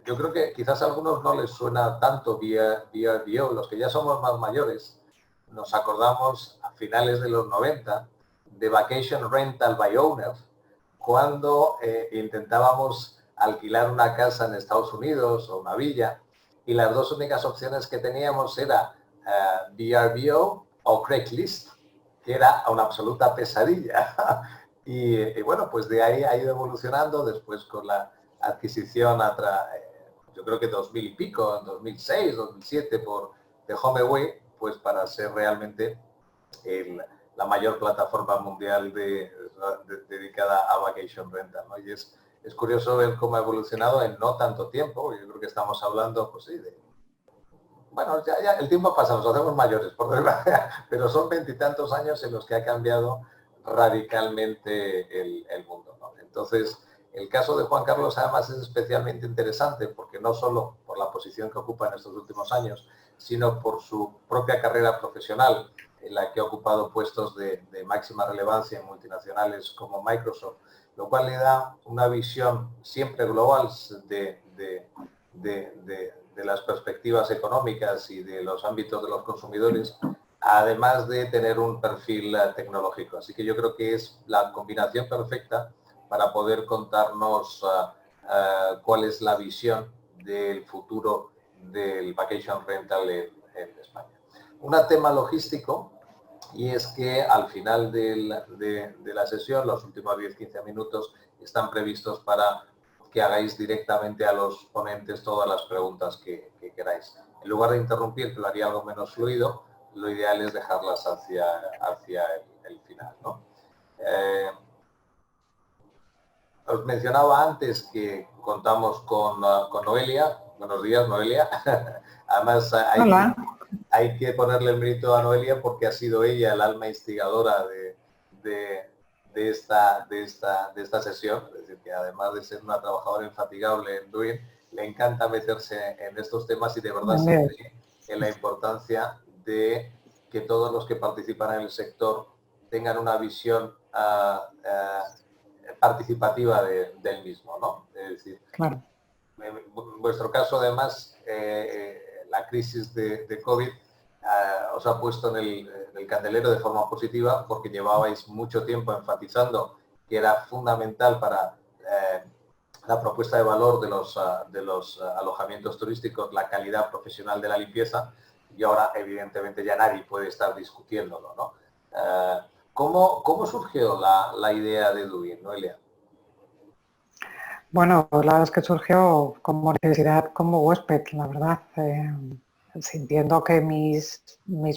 yo creo que quizás a algunos no les suena tanto VRBO, los que ya somos más mayores, nos acordamos a finales de los 90 de Vacation Rental by Owners, cuando intentábamos alquilar una casa en Estados Unidos o una villa, y las dos únicas opciones que teníamos era VRBO o Craigslist, que era una absoluta pesadilla. Y bueno, pues de ahí ha ido evolucionando después con la adquisición yo creo que 2000 y pico, en 2006, 2007 de HomeAway, pues para ser realmente la mayor plataforma mundial dedicada a vacation rental, ¿no? Y es curioso ver cómo ha evolucionado en no tanto tiempo. Yo creo que estamos hablando, pues sí, bueno, ya el tiempo pasa, nos hacemos mayores, por desgracia, pero son 20 y tantos años en los que ha cambiado radicalmente el mundo, ¿no? Entonces, el caso de Juan Carlos además es especialmente interesante porque no solo por la posición que ocupa en estos últimos años, sino por su propia carrera profesional, en la que ha ocupado puestos de máxima relevancia en multinacionales como Microsoft, lo cual le da una visión siempre global de las perspectivas económicas y de los ámbitos de los consumidores, además de tener un perfil tecnológico. Así que yo creo que es la combinación perfecta para poder contarnos cuál es la visión del futuro del vacation rental en España. Un tema logístico, y es que al final de la sesión, los últimos 10-15 minutos están previstos para que hagáis directamente a los ponentes todas las preguntas que queráis. En lugar de interrumpir, que lo haría algo menos fluido, lo ideal es dejarlas hacia el final, ¿no? Os mencionaba antes que contamos con Noelia. Buenos días, Noelia. Además, hay que ponerle el mérito a Noelia porque ha sido ella el alma instigadora de esta sesión. Es decir, que además de ser una trabajadora infatigable en Doing, le encanta meterse en estos temas y de verdad se cree en la importancia de que todos los que participan en el sector tengan una visión participativa del mismo, ¿no? Es decir, claro. En vuestro caso, además, la crisis de COVID os ha puesto en el candelero de forma positiva porque llevabais mucho tiempo enfatizando que era fundamental para la propuesta de valor de los alojamientos turísticos la calidad profesional de la limpieza, y ahora evidentemente ya nadie puede estar discutiéndolo, ¿no? ¿Cómo surgió la idea de Doing, Noelia? Bueno, la verdad es que surgió como necesidad, como huésped, la verdad, sintiendo que mis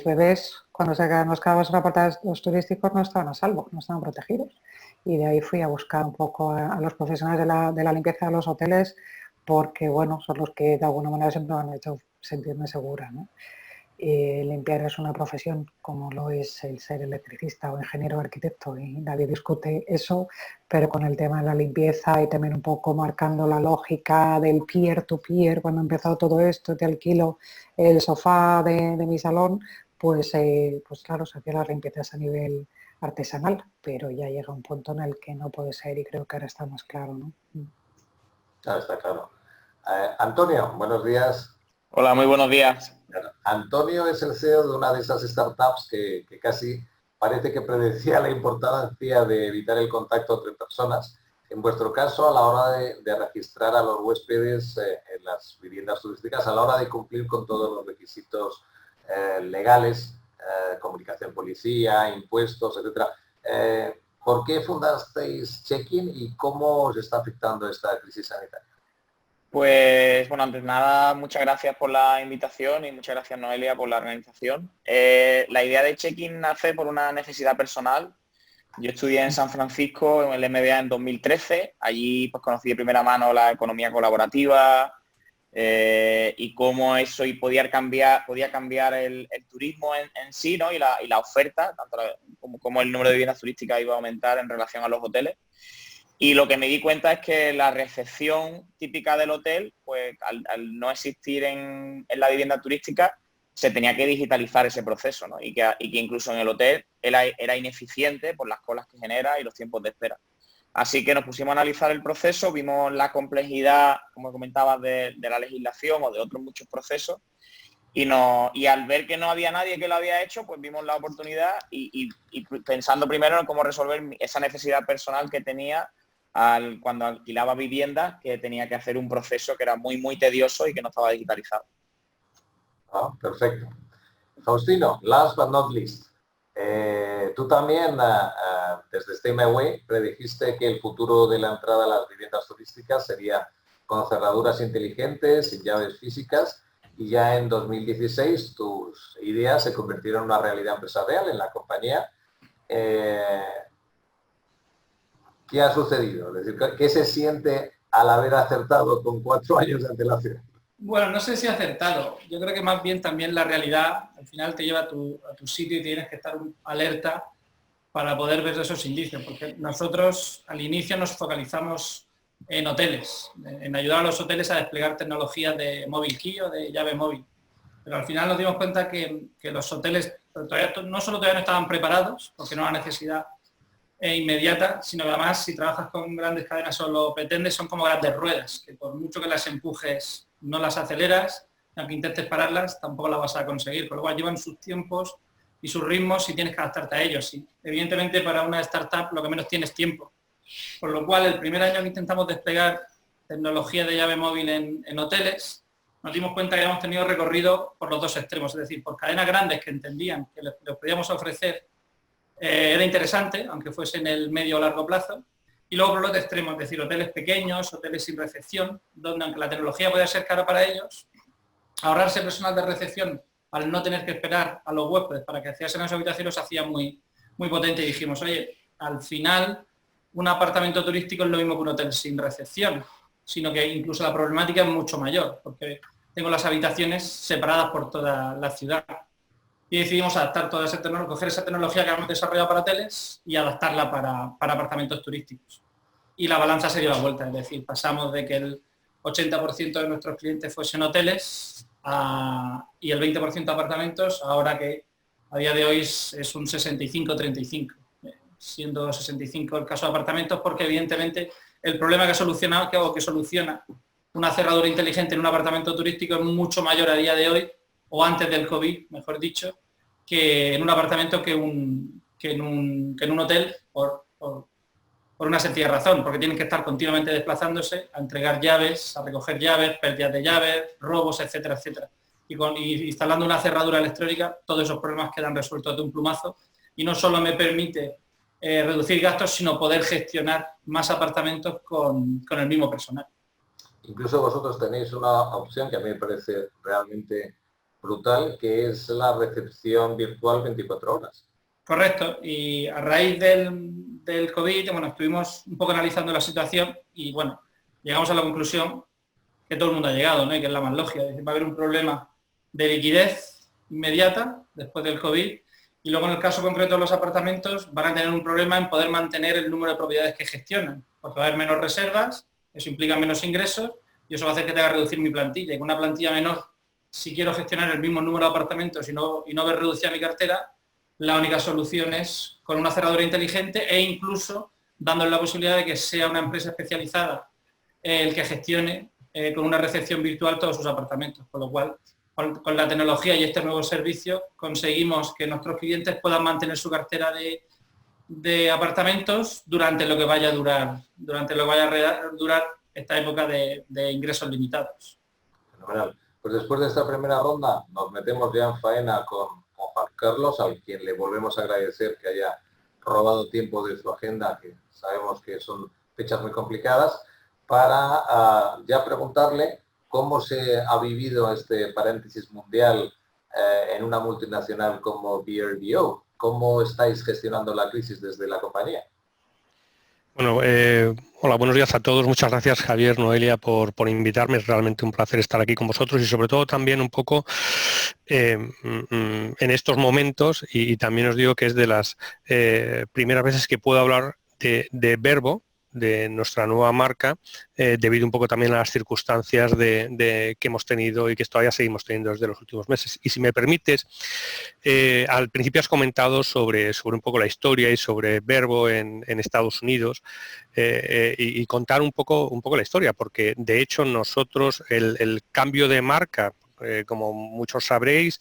bebés, cuando nos quedábamos en apartamentos turísticos, no estaban a salvo, no estaban protegidos. Y de ahí fui a buscar un poco a los profesionales de la limpieza de los hoteles, porque, bueno, son los que de alguna manera siempre me han hecho sentirme segura, ¿no? Limpiar es una profesión como lo es el ser electricista o ingeniero o arquitecto, y nadie discute eso, pero con el tema de la limpieza y también un poco marcando la lógica del peer-to-peer, cuando ha empezado todo esto, te alquilo el sofá de mi salón, pues claro, se hacía las limpiezas a nivel artesanal, pero ya llega un punto en el que no puede ser, y creo que ahora está más claro, ¿no? Claro, está claro. Antonio, buenos días. Hola, muy buenos días. Antonio es el CEO de una de esas startups que casi parece que predecía la importancia de evitar el contacto entre personas. En vuestro caso, a la hora de registrar a los huéspedes en las viviendas turísticas, a la hora de cumplir con todos los requisitos legales, comunicación policía, impuestos, etcétera. ¿Por qué fundasteis Check-in y cómo os está afectando esta crisis sanitaria? Pues bueno, antes de nada, muchas gracias por la invitación y muchas gracias, Noelia, por la organización. La idea de Check-in nace por una necesidad personal. Yo estudié en San Francisco en el MBA en 2013. Allí pues conocí de primera mano la economía colaborativa y cómo eso podía cambiar el turismo en sí, ¿no? y la oferta, tanto como el número de viviendas turísticas iba a aumentar en relación a los hoteles. Y lo que me di cuenta es que la recepción típica del hotel, pues al no existir en la vivienda turística, se tenía que digitalizar ese proceso, ¿no? Y que incluso en el hotel era ineficiente por las colas que genera y los tiempos de espera. Así que nos pusimos a analizar el proceso, vimos la complejidad, como comentabas, de la legislación o de otros muchos procesos, y al ver que no había nadie que lo había hecho, pues vimos la oportunidad y pensando primero en cómo resolver esa necesidad personal que tenía cuando alquilaba viviendas, que tenía que hacer un proceso que era muy tedioso y que no estaba digitalizado. Perfecto. Faustino, last but not least, tú también desde Stay My Way predijiste que el futuro de la entrada a las viviendas turísticas sería con cerraduras inteligentes y llaves físicas, y ya en 2016 tus ideas se convirtieron en una realidad empresarial en la compañía. ¿Qué ha sucedido? Es decir, ¿qué se siente al haber acertado con 4 años de antelación? Bueno, no sé si acertado. Yo creo que más bien también la realidad al final te lleva a tu sitio y tienes que estar alerta para poder ver esos indicios, porque nosotros al inicio nos focalizamos en hoteles, en ayudar a los hoteles a desplegar tecnologías de móvil key o de llave móvil. Pero al final nos dimos cuenta que los hoteles no solo todavía no estaban preparados, porque no era necesidad inmediata, sino que además si trabajas con grandes cadenas o lo pretendes, son como grandes ruedas, que por mucho que las empujes no las aceleras, aunque intentes pararlas, tampoco las vas a conseguir, con lo cual llevan sus tiempos y sus ritmos y tienes que adaptarte a ellos. Y evidentemente para una startup lo que menos tienes tiempo, por lo cual el primer año que intentamos desplegar tecnología de llave móvil en hoteles, nos dimos cuenta que habíamos tenido recorrido por los dos extremos, es decir, por cadenas grandes que entendían que les podíamos ofrecer era interesante, aunque fuese en el medio o largo plazo, y luego por los extremos, es decir, hoteles pequeños, hoteles sin recepción, donde aunque la tecnología podía ser cara para ellos, ahorrarse personal de recepción al no tener que esperar a los huéspedes para que accediesen a esa habitación los hacía muy potente, y dijimos, oye, al final un apartamento turístico es lo mismo que un hotel sin recepción, sino que incluso la problemática es mucho mayor, porque tengo las habitaciones separadas por toda la ciudad. Y decidimos adaptar toda esa tecnología, coger esa tecnología que hemos desarrollado para hoteles y adaptarla para apartamentos turísticos. Y la balanza se dio la vuelta, es decir, pasamos de que el 80% de nuestros clientes fuesen hoteles y el 20% apartamentos, ahora que a día de hoy es un 65-35, siendo 65 el caso de apartamentos, porque evidentemente el problema que soluciona una cerradura inteligente en un apartamento turístico es mucho mayor a día de hoy, o antes del COVID, mejor dicho, que en un apartamento que en un hotel por una sencilla razón, porque tienen que estar continuamente desplazándose a entregar llaves, a recoger llaves, pérdidas de llaves, robos, etcétera, etcétera. Y instalando una cerradura electrónica, todos esos problemas quedan resueltos de un plumazo, y no solo me permite reducir gastos, sino poder gestionar más apartamentos con el mismo personal. Incluso vosotros tenéis una opción que a mí me parece realmente brutal, que es la recepción virtual 24 horas. Correcto, y a raíz del COVID, bueno, estuvimos un poco analizando la situación y bueno, llegamos a la conclusión que todo el mundo ha llegado, ¿no? Y que es la más lógica, es decir, va a haber un problema de liquidez inmediata después del COVID, y luego en el caso concreto de los apartamentos van a tener un problema en poder mantener el número de propiedades que gestionan, porque va a haber menos reservas, eso implica menos ingresos y eso va a hacer que tenga que reducir mi plantilla, y con una plantilla menor, si quiero gestionar el mismo número de apartamentos y no ver reducida mi cartera, la única solución es con una cerradura inteligente e incluso dándole la posibilidad de que sea una empresa especializada el que gestione con una recepción virtual todos sus apartamentos, con lo cual con la tecnología y este nuevo servicio conseguimos que nuestros clientes puedan mantener su cartera de apartamentos durante lo que vaya a durar esta época de ingresos limitados. Fenomenal. Pues después de esta primera ronda nos metemos ya en faena con Juan Carlos, a quien le volvemos a agradecer que haya robado tiempo de su agenda, que sabemos que son fechas muy complicadas, para ya preguntarle cómo se ha vivido este paréntesis mundial en una multinacional como VRBO. ¿Cómo estáis gestionando la crisis desde la compañía? Bueno, hola, buenos días a todos. Muchas gracias, Javier, Noelia, por invitarme. Es realmente un placer estar aquí con vosotros y sobre todo también un poco en estos momentos, y también os digo que es de las primeras veces que puedo hablar de Verbo nuestra nueva marca, debido un poco también a las circunstancias que hemos tenido y que todavía seguimos teniendo desde los últimos meses. Y si me permites, al principio has comentado sobre un poco la historia y sobre Verbo en Estados Unidos, y contar un poco la historia, porque de hecho nosotros el cambio de marca, como muchos sabréis,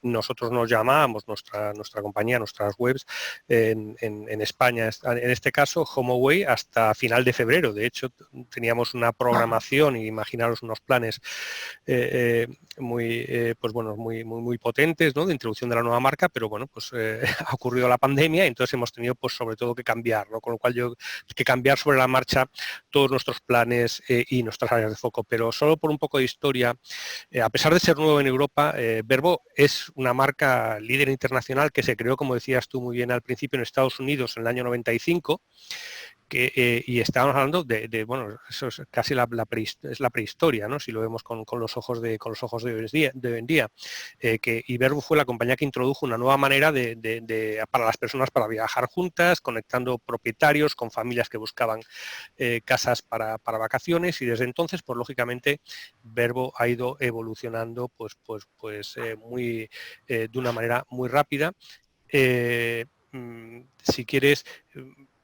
nosotros nos llamábamos, nuestra compañía, nuestras webs en España, en este caso HomeAway, hasta final de febrero. De hecho, teníamos una programación y imaginaros unos planes muy potentes, ¿no?, de introducción de la nueva marca, pero bueno, pues ha ocurrido la pandemia y entonces hemos tenido pues sobre todo que cambiar, ¿no? Con lo cual que cambiar sobre la marcha todos nuestros planes y nuestras áreas de foco. Pero solo por un poco de historia, a pesar de ser nuevo en Europa, Verbo es una marca líder internacional que se creó, como decías tú muy bien al principio, en Estados Unidos en el año 95, y estábamos hablando bueno, eso es casi la prehistoria, ¿no?, si lo vemos con los ojos de hoy en día, y Verbo fue la compañía que introdujo una nueva manera para las personas para viajar juntas, conectando propietarios con familias que buscaban casas para vacaciones, y desde entonces, pues lógicamente, Verbo ha ido evolucionando de una manera muy rápida. Si quieres,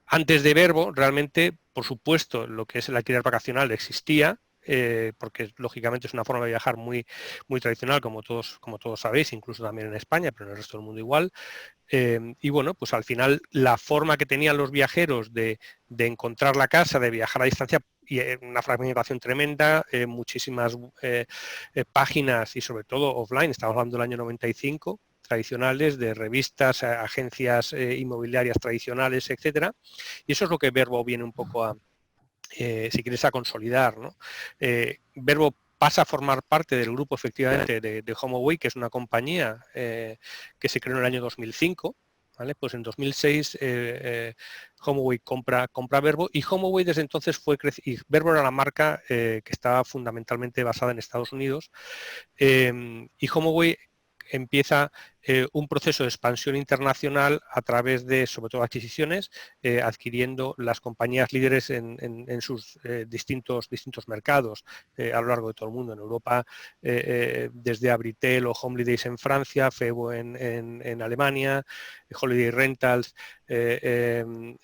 antes de Verbo, realmente, por supuesto, lo que es el alquiler vacacional existía, porque lógicamente es una forma de viajar muy tradicional, como todos sabéis, incluso también en España, pero en el resto del mundo igual. Y bueno, pues al final la forma que tenían los viajeros de encontrar la casa, de viajar a distancia, y una fragmentación tremenda, muchísimas páginas y sobre todo offline, estamos hablando del año 95, tradicionales, de revistas, agencias inmobiliarias tradicionales, etcétera. Y eso es lo que Verbo viene un poco si quieres, a consolidar, ¿no? Verbo pasa a formar parte del grupo, efectivamente, de HomeAway, que es una compañía que se creó en el año 2005. ¿Vale? Pues en 2006 HomeAway compra Verbo, y HomeAway desde entonces y Verbo era la marca que estaba fundamentalmente basada en Estados Unidos, y HomeAway empieza un proceso de expansión internacional a través de, sobre todo, adquisiciones, adquiriendo las compañías líderes en sus distintos mercados a lo largo de todo el mundo. En Europa, desde Abritel o Homelidays en Francia, Febo en Alemania, Holiday Rentals en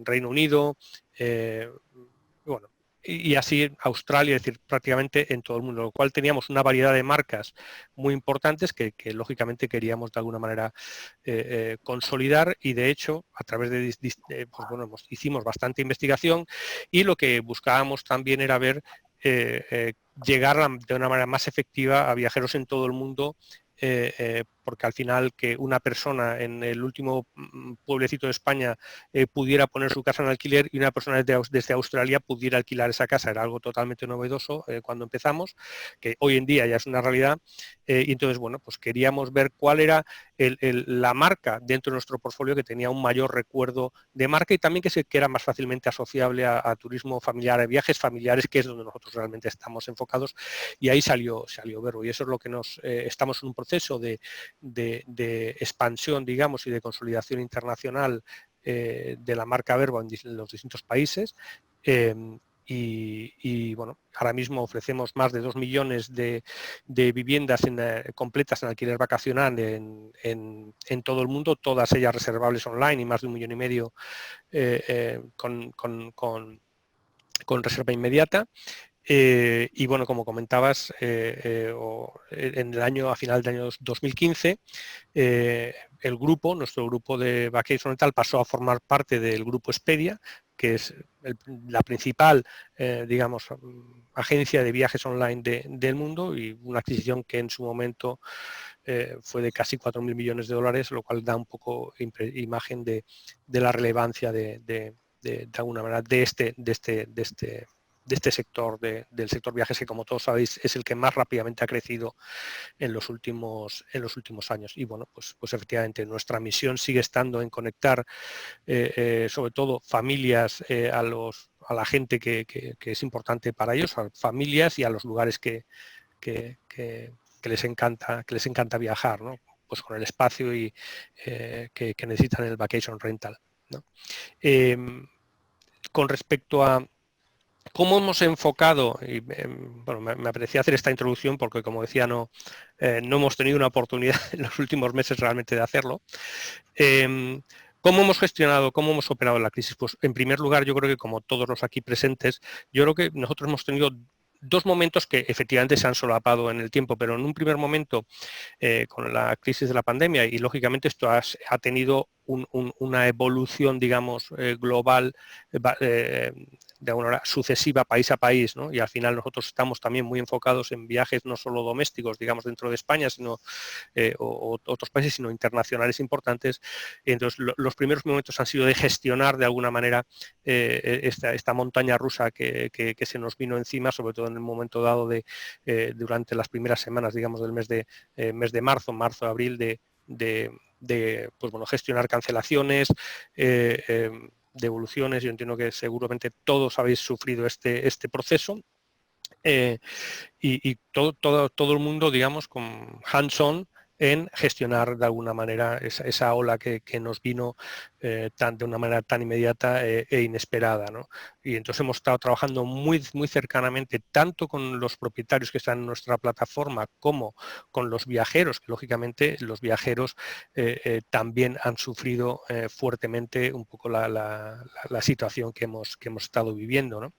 Reino Unido, bueno, y así Australia, es decir, prácticamente en todo el mundo, lo cual teníamos una variedad de marcas muy importantes que lógicamente queríamos de alguna manera consolidar, y de hecho a través pues bueno, hicimos bastante investigación, y lo que buscábamos también era ver llegar de una manera más efectiva a viajeros en todo el mundo, porque al final que una persona en el último pueblecito de España pudiera poner su casa en alquiler y una persona desde Australia pudiera alquilar esa casa era algo totalmente novedoso cuando empezamos, que hoy en día ya es una realidad, y entonces, bueno, pues queríamos ver cuál era la marca dentro de nuestro portfolio que tenía un mayor recuerdo de marca, y también que era más fácilmente asociable a turismo familiar, a viajes familiares, que es donde nosotros realmente estamos enfocados, y ahí salió Verbo, y eso es lo que estamos en un proceso de expansión, digamos, y de consolidación internacional de la marca Verbo en los distintos países. Y bueno, ahora mismo ofrecemos más de 2 millones de viviendas completas en alquiler vacacional en todo el mundo, todas ellas reservables online, y más de 1,5 millones con reserva inmediata. Y bueno, como comentabas, a final del año 2015, nuestro grupo de Vacation Rental pasó a formar parte del grupo Expedia, que es la principal, digamos, agencia de viajes online del mundo, y una adquisición que en su momento fue de casi 4.000 millones de dólares, lo cual da un poco imagen de la relevancia de alguna manera de este sector, del sector viajes, que como todos sabéis es el que más rápidamente ha crecido en los últimos años. Y bueno, pues efectivamente nuestra misión sigue estando en conectar sobre todo familias a la gente que es importante para ellos, a familias y a los lugares que les encanta viajar, ¿no? Pues con el espacio y que necesitan el vacation rental, ¿no? con respecto a cómo hemos enfocado, y bueno, me apetecía hacer esta introducción porque, como decía, no hemos tenido una oportunidad en los últimos meses realmente de hacerlo. ¿Cómo hemos gestionado, cómo hemos operado la crisis? Pues en primer lugar, yo creo que como todos los aquí presentes, yo creo que nosotros hemos tenido dos momentos que efectivamente se han solapado en el tiempo, pero en un primer momento con la crisis de la pandemia, y lógicamente esto ha una evolución, digamos, global, de alguna manera sucesiva país a país, ¿no? Y al final nosotros estamos también muy enfocados en viajes no solo domésticos, digamos, dentro de España, sino o otros países, sino internacionales importantes. Entonces, los primeros momentos han sido de gestionar de alguna manera esta montaña rusa que se nos vino encima, sobre todo en el momento dado durante las primeras semanas, digamos, del mes de marzo, abril, pues bueno, gestionar cancelaciones, devoluciones. Yo entiendo que seguramente todos habéis sufrido este proceso. Y todo el mundo, digamos, con hands-on en gestionar de alguna manera esa ola que nos vino de una manera tan inmediata e inesperada, ¿no? Y entonces hemos estado trabajando muy cercanamente tanto con los propietarios que están en nuestra plataforma como con los viajeros, que lógicamente los viajeros también han sufrido fuertemente un poco la situación que hemos estado viviendo, ¿no?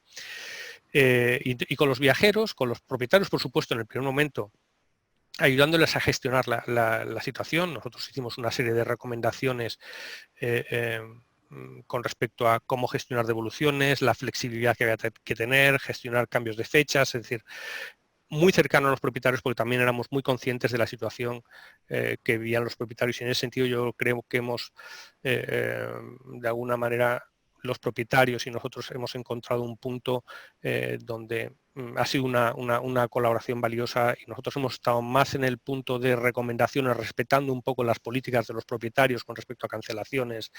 Y con los viajeros, con los propietarios, por supuesto, en el primer momento, ayudándoles a gestionar la situación. Nosotros hicimos una serie de recomendaciones con respecto a cómo gestionar devoluciones, la flexibilidad que había que tener, gestionar cambios de fechas, es decir, muy cercano a los propietarios, porque también éramos muy conscientes de la situación que vivían los propietarios, y en ese sentido yo creo que hemos de alguna manera, los propietarios y nosotros hemos encontrado un punto donde ha sido una colaboración valiosa, y nosotros hemos estado más en el punto de recomendaciones, respetando un poco las políticas de los propietarios con respecto a cancelaciones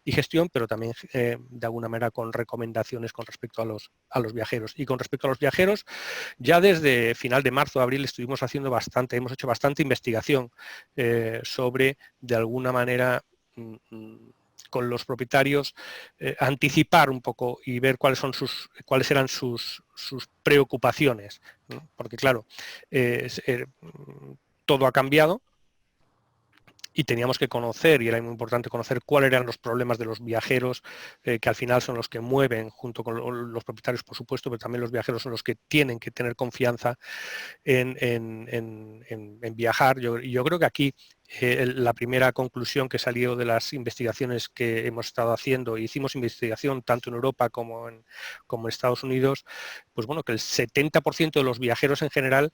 y gestión, pero también de alguna manera con recomendaciones con respecto a los viajeros. Y con respecto a los viajeros, ya desde final de marzo, abril, hemos hecho bastante investigación sobre, de alguna manera, con los propietarios, anticipar un poco y ver cuáles eran sus preocupaciones, ¿no? Porque claro, todo ha cambiado y teníamos que conocer, y era muy importante conocer cuáles eran los problemas de los viajeros, que al final son los que mueven, junto con los propietarios, por supuesto, pero también los viajeros son los que tienen que tener confianza en viajar. Yo creo que aquí la primera conclusión que salió de las investigaciones que hemos estado haciendo, hicimos investigación tanto en Europa como en Estados Unidos, pues bueno, que el 70% de los viajeros en general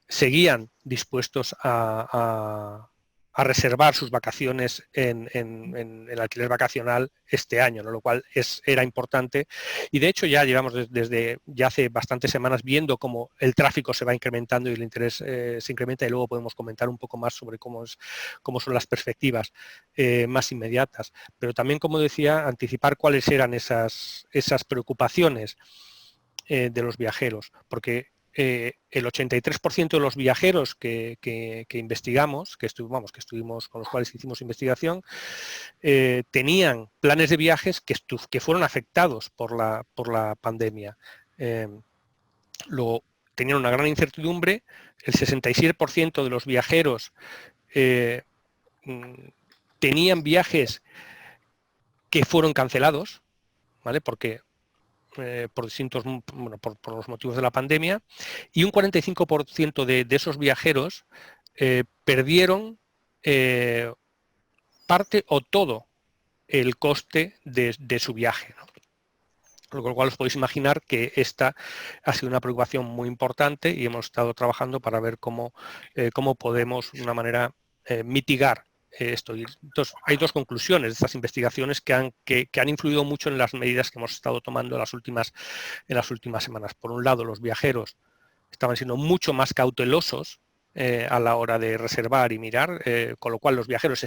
seguían dispuestos a reservar sus vacaciones en el alquiler vacacional este año, ¿no? Lo cual era importante, y de hecho ya llevamos desde ya hace bastantes semanas viendo cómo el tráfico se va incrementando y el interés se incrementa, y luego podemos comentar un poco más sobre cómo son las perspectivas más inmediatas, pero también, como decía, anticipar cuáles eran esas preocupaciones de los viajeros, porque el 83% de los viajeros que investigamos, que estuvimos con los cuales hicimos investigación, tenían planes de viajes que fueron afectados por la pandemia. Luego tenían una gran incertidumbre. El 67% de los viajeros tenían viajes que fueron cancelados, ¿vale? Porque por distintos, bueno, por los motivos de la pandemia, y un 45% de esos viajeros perdieron parte o todo el coste de su viaje, ¿no? Con lo cual os podéis imaginar que esta ha sido una preocupación muy importante, y hemos estado trabajando para ver cómo podemos de una manera mitigar esto. Entonces, hay dos conclusiones de estas investigaciones que han influido mucho en las medidas que hemos estado tomando en las últimas semanas. Por un lado, los viajeros estaban siendo mucho más cautelosos a la hora de reservar y mirar, con lo cual los viajeros,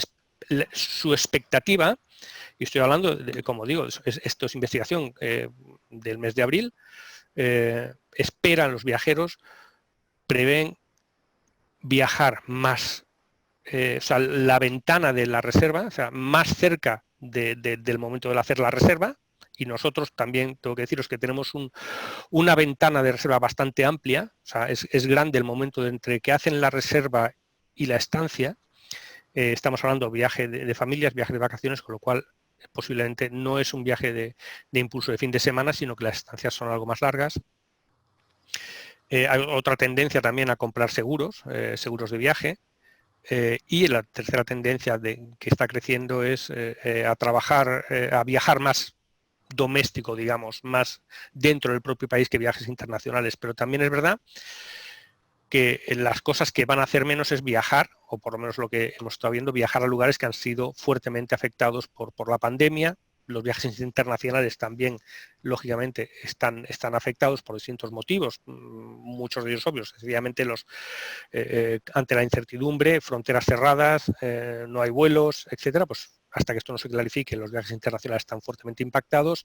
su expectativa, y estoy hablando, como digo, esto es investigación del mes de abril, esperan los viajeros, prevén viajar más, o sea, la ventana de la reserva, o sea, más cerca del momento de hacer la reserva, y nosotros también tengo que deciros que tenemos una ventana de reserva bastante amplia, o sea, es grande el momento entre que hacen la reserva y la estancia. Estamos hablando de viaje de familias, viaje de vacaciones, con lo cual posiblemente no es un viaje de impulso de fin de semana, sino que las estancias son algo más largas. Hay otra tendencia también a comprar seguros, seguros de viaje. Y la tercera tendencia que está creciendo es a viajar más doméstico, digamos, más dentro del propio país que viajes internacionales. Pero también es verdad que las cosas que van a hacer menos es viajar, o por lo menos lo que hemos estado viendo, viajar a lugares que han sido fuertemente afectados por la pandemia. Los viajes internacionales también, lógicamente, están afectados por distintos motivos, muchos de ellos obvios. Sencillamente ante la incertidumbre, fronteras cerradas, no hay vuelos, etcétera, pues hasta que esto no se clarifique, los viajes internacionales están fuertemente impactados.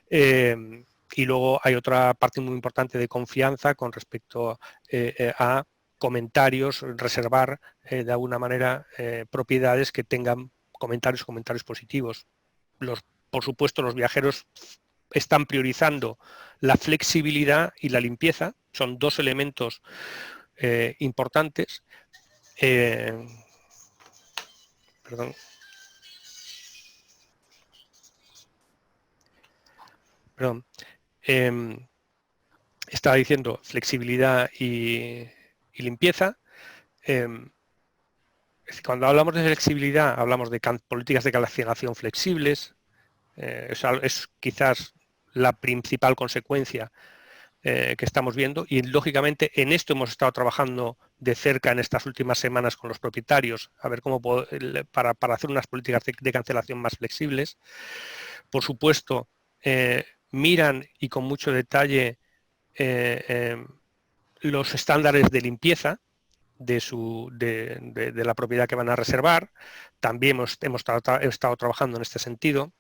Y luego hay otra parte muy importante de confianza con respecto a comentarios, reservar de alguna manera propiedades que tengan comentarios positivos. Por supuesto, los viajeros están priorizando la flexibilidad y la limpieza, son dos elementos importantes. Perdón. Estaba diciendo flexibilidad y limpieza. Cuando hablamos de flexibilidad, hablamos de políticas de cancelación flexibles. Es quizás la principal consecuencia que estamos viendo, y lógicamente en esto hemos estado trabajando de cerca en estas últimas semanas con los propietarios, a ver cómo para hacer unas políticas de cancelación más flexibles. Por supuesto, miran y con mucho detalle los estándares de limpieza de la propiedad que van a reservar. También hemos estado trabajando en este sentido.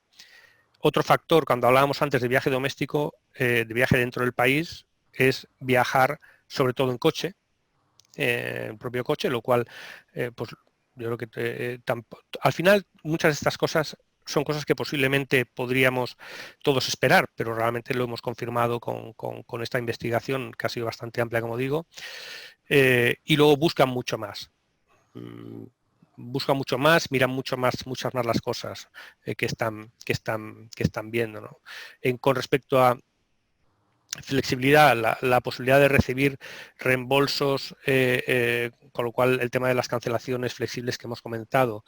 Otro factor, cuando hablábamos antes de viaje doméstico, de viaje dentro del país, es viajar sobre todo en coche, en propio coche, lo cual, pues yo creo que al final muchas de estas cosas son cosas que posiblemente podríamos todos esperar, pero realmente lo hemos confirmado con esta investigación, que ha sido bastante amplia, como digo, y luego buscan mucho más. Buscan mucho más, miran muchas más las cosas que están viendo, ¿no? Con respecto a flexibilidad, la posibilidad de recibir reembolsos, con lo cual el tema de las cancelaciones flexibles que hemos comentado,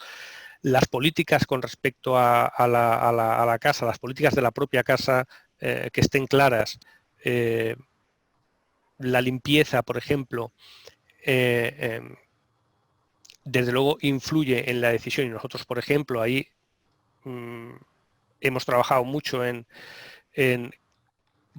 las políticas con respecto a la casa, las políticas de la propia casa que estén claras, la limpieza, por ejemplo, desde luego influye en la decisión, y nosotros, por ejemplo, ahí hemos trabajado mucho en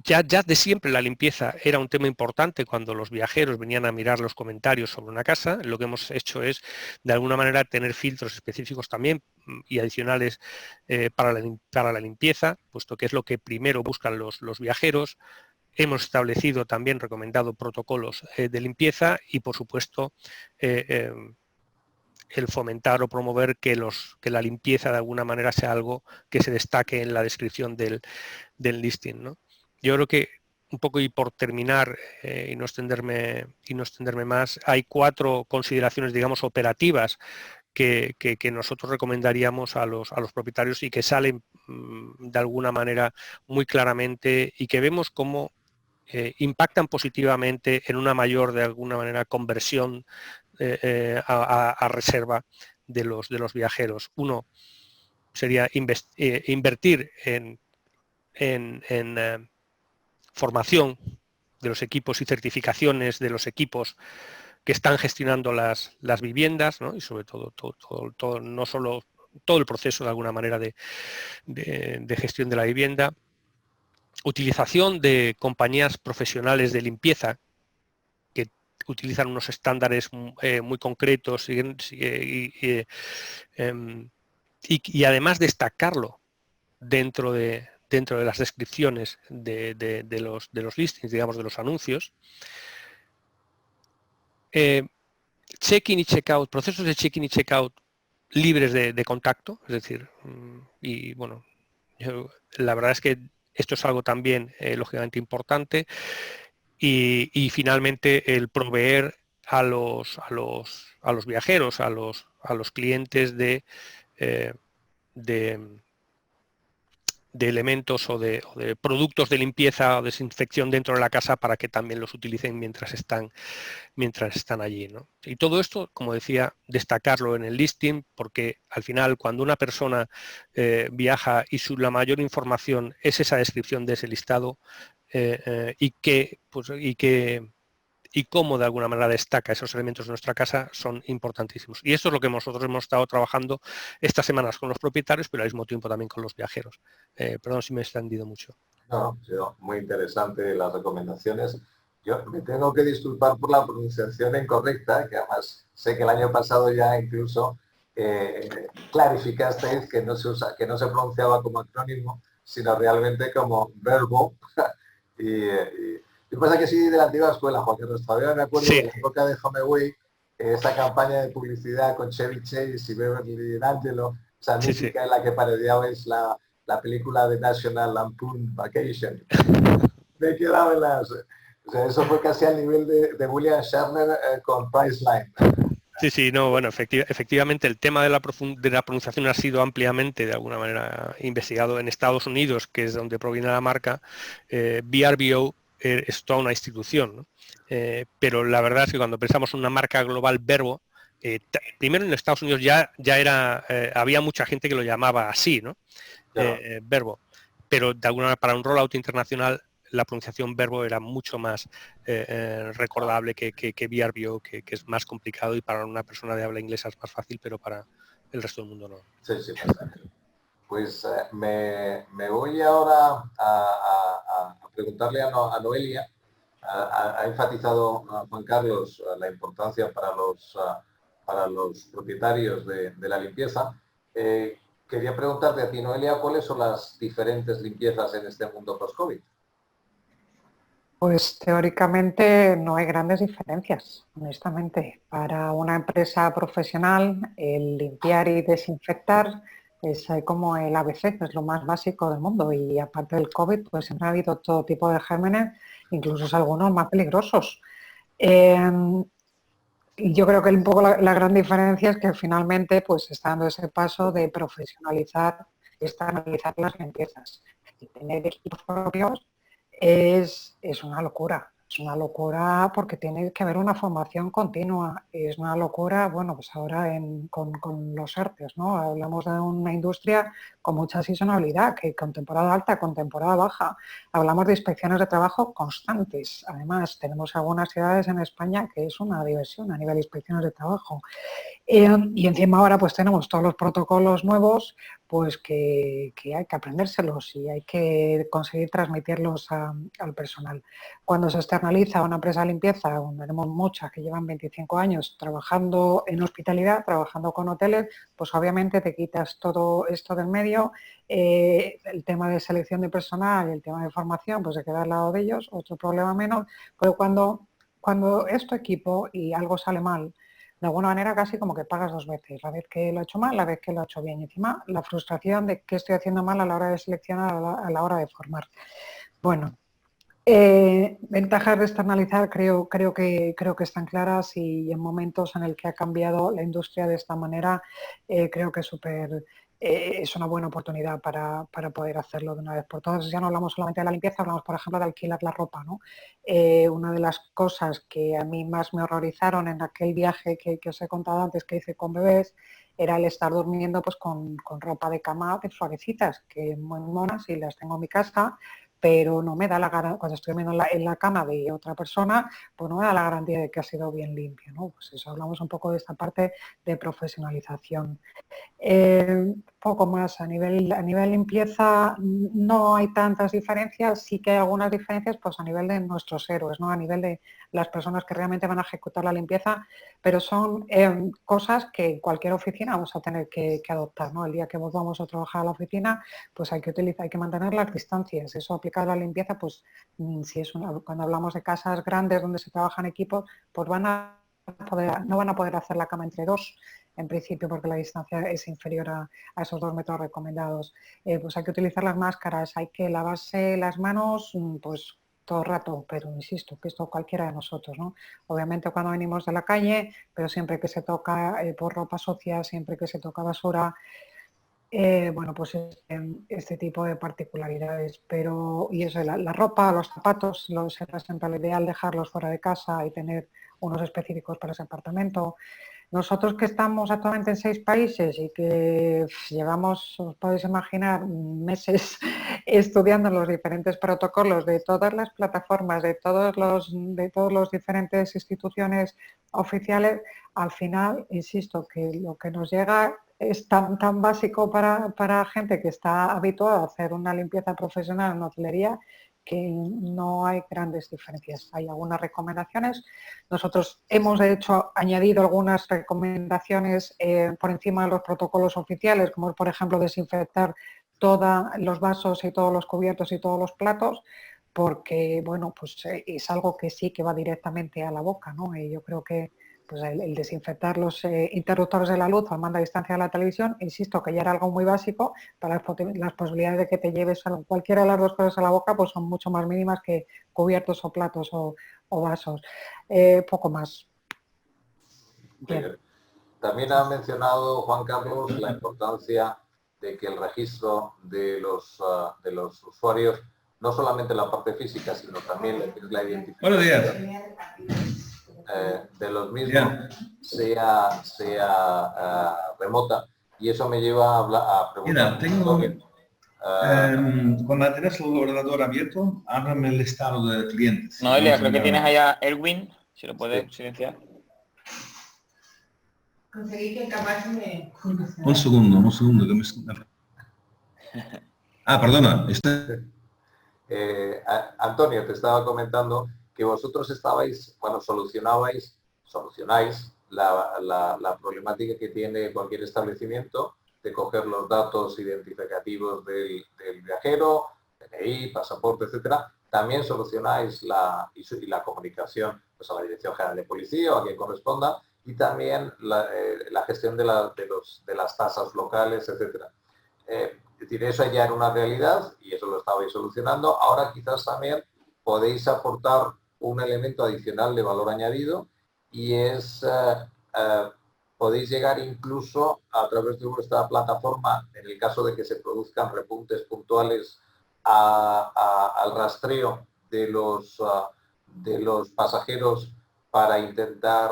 ya de siempre la limpieza era un tema importante cuando los viajeros venían a mirar los comentarios sobre una casa. Lo que hemos hecho es, de alguna manera, tener filtros específicos también y adicionales para la limpieza, puesto que es lo que primero buscan los viajeros. Hemos establecido también, recomendado protocolos de limpieza y, por supuesto, el fomentar o promover que la limpieza de alguna manera sea algo que se destaque en la descripción del listing, ¿no? Yo creo que un poco, y por terminar y no extenderme más, hay 4 consideraciones, digamos, operativas que nosotros recomendaríamos a los propietarios y que salen de alguna manera muy claramente y que vemos cómo impactan positivamente en una mayor, de alguna manera, conversión a reserva de los viajeros. Uno sería invertir en formación de los equipos y certificaciones de los equipos que están gestionando las viviendas, ¿no? Y sobre todo, no solo todo el proceso de alguna manera de gestión de la vivienda. Utilización de compañías profesionales de limpieza que utilizan unos estándares muy concretos y además destacarlo dentro de las descripciones de los listings, digamos, de los anuncios. Check-in y check-out, procesos de check-in y check-out libres de contacto, es decir, y bueno, La verdad es que esto es algo también lógicamente importante y finalmente el proveer a los viajeros, a los clientes eh, de, de elementos o de productos de limpieza o desinfección dentro de la casa para que también los utilicen mientras están allí, ¿no? Y todo esto, como decía, destacarlo en el listing, porque al final cuando una persona viaja y la mayor información es esa descripción de ese listado y cómo de alguna manera destaca esos elementos de nuestra casa son importantísimos. Y esto es lo que nosotros hemos estado trabajando estas semanas con los propietarios, pero al mismo tiempo también con los viajeros. Perdón si me he extendido mucho. No, muy interesante las recomendaciones. Yo me tengo que disculpar por la pronunciación incorrecta, que además sé que el año pasado ya incluso clarificasteis que no se pronunciaba como acrónimo, sino realmente como verbo. y pasa que sí de la antigua escuela, Juan Carlos. Todavía me acuerdo de la época de Homeway, esa campaña de publicidad con Chevy Chase y Beverly D'Angelo, esa mítica en la que parodiabais la película de National Lampoon Vacation. Me quedaba en las... O sea, eso fue casi al nivel de William Shatner con Priceline. Sí, no, bueno, efectivamente el tema de la pronunciación ha sido ampliamente, de alguna manera, investigado en Estados Unidos, que es donde proviene la marca. VRBO es toda una institución, ¿no? Pero la verdad es que cuando pensamos en una marca global Verbo, primero en Estados Unidos ya era, había mucha gente que lo llamaba así, ¿no? Claro. Verbo, pero de alguna manera para un rollout internacional la pronunciación Verbo era mucho más recordable que VRBO, que es más complicado y para una persona de habla inglesa es más fácil, pero para el resto del mundo no. Sí, bastante. Pues me voy ahora a preguntarle a Noelia. Ha enfatizado Juan Carlos la importancia para los propietarios de la limpieza. Quería preguntarte a ti, Noelia, ¿cuáles son las diferentes limpiezas en este mundo post-COVID? Pues teóricamente no hay grandes diferencias, honestamente. Para una empresa profesional, el limpiar y desinfectar es como el ABC, que es lo más básico del mundo. Y aparte del COVID, pues siempre ha habido todo tipo de gérmenes, incluso algunos más peligrosos. Y yo creo que un poco la gran diferencia es que finalmente pues está dando ese paso de profesionalizar y estandarizar las limpiezas. Y tener equipos propios es una locura. Es una locura porque tiene que haber una formación continua. Es una locura, bueno, pues ahora con los ERTES, ¿no? Hablamos de una industria con mucha sazonalidad, que con temporada alta, con temporada baja. Hablamos de inspecciones de trabajo constantes. Además, tenemos algunas ciudades en España que es una diversión a nivel de inspecciones de trabajo. Y encima ahora pues tenemos todos los protocolos nuevos pues que hay que aprendérselos y hay que conseguir transmitirlos al personal. Cuando se externaliza una empresa de limpieza, tenemos muchas que llevan 25 años trabajando en hospitalidad, trabajando con hoteles, pues obviamente te quitas todo esto del medio, el tema de selección de personal y el tema de formación pues se queda al lado de ellos, otro problema menos, pero cuando es tu equipo y algo sale mal, de alguna manera casi como que pagas dos veces, la vez que lo he hecho mal, la vez que lo he hecho bien. Y encima la frustración de qué estoy haciendo mal a la hora de seleccionar, a la hora de formar. Bueno, ventajas de externalizar creo que están claras y en momentos en el que ha cambiado la industria de esta manera, creo que es una buena oportunidad para poder hacerlo de una vez por todas. Ya no hablamos solamente de la limpieza, hablamos, por ejemplo, de alquilar la ropa, ¿no? Una de las cosas que a mí más me horrorizaron en aquel viaje que os he contado antes que hice con bebés era el estar durmiendo pues con ropa de cama de suavecitas, que muy monas y las tengo en mi casa, pero no me da la garantía, cuando estoy durmiendo en la cama de otra persona, pues no me da la garantía de que ha sido bien limpio, ¿no? Pues eso, hablamos un poco de esta parte de profesionalización. Poco más, a nivel limpieza no hay tantas diferencias, sí que hay algunas diferencias pues a nivel de nuestros héroes, ¿no? A nivel de las personas que realmente van a ejecutar la limpieza, pero son cosas que en cualquier oficina vamos a tener que adoptar, ¿no? El día que volvamos a trabajar a la oficina, pues hay que mantener las distancias. Eso aplicado a la limpieza, pues si es cuando hablamos de casas grandes donde se trabajan equipos, pues van a no van a poder hacer la cama entre dos, en principio, porque la distancia es inferior a esos 2 metros recomendados. Pues hay que utilizar las máscaras, hay que lavarse las manos, pues todo el rato, pero insisto, que esto cualquiera de nosotros, ¿no? Obviamente cuando venimos de la calle, pero siempre que se toca por ropa sucia, siempre que se toca basura, bueno, pues este tipo de particularidades, pero y eso, la ropa, los zapatos, será siempre lo ideal dejarlos fuera de casa y tener unos específicos para ese apartamento. Nosotros que estamos actualmente en 6 países y que llevamos, os podéis imaginar, meses estudiando los diferentes protocolos de todas las plataformas, de todos los diferentes instituciones oficiales, al final, insisto, que lo que nos llega es tan básico para gente que está habituada a hacer una limpieza profesional en hotelería, que no hay grandes diferencias. Hay algunas recomendaciones. Nosotros hemos, de hecho, añadido algunas recomendaciones por encima de los protocolos oficiales, como por ejemplo desinfectar todos los vasos y todos los cubiertos y todos los platos, porque bueno, pues es algo que sí que va directamente a la boca, ¿no? Y yo creo que pues el desinfectar los interruptores de la luz al mando a distancia de la televisión, insisto que ya era algo muy básico, para las posibilidades de que te lleves cualquiera de las dos cosas a la boca pues son mucho más mínimas que cubiertos o platos o vasos. Poco más. Bien. También ha mencionado Juan Carlos la importancia de que el registro de los usuarios, no solamente la parte física, sino también la identificación. Buenos días. De los mismos sea remota, y eso me lleva a preguntar. Cuando tenés el ordenador abierto, ábrame el estado de clientes. Noelia, creo que tienes allá Erwin, si lo puedes silenciar. Conseguí que capaz me... Un segundo. Que me... Perdona. Antonio, te estaba comentando que vosotros solucionáis la problemática que tiene cualquier establecimiento de coger los datos identificativos del viajero, DNI, pasaporte, etcétera. También solucionáis la comunicación pues, a la Dirección General de Policía o a quien corresponda, y también la gestión de las tasas locales, etcétera. Es decir, eso ya era una realidad y eso lo estabais solucionando. Ahora quizás también podéis aportar un elemento adicional de valor añadido, y es podéis llegar incluso a través de vuestra plataforma, en el caso de que se produzcan repuntes puntuales, al rastreo de los pasajeros para intentar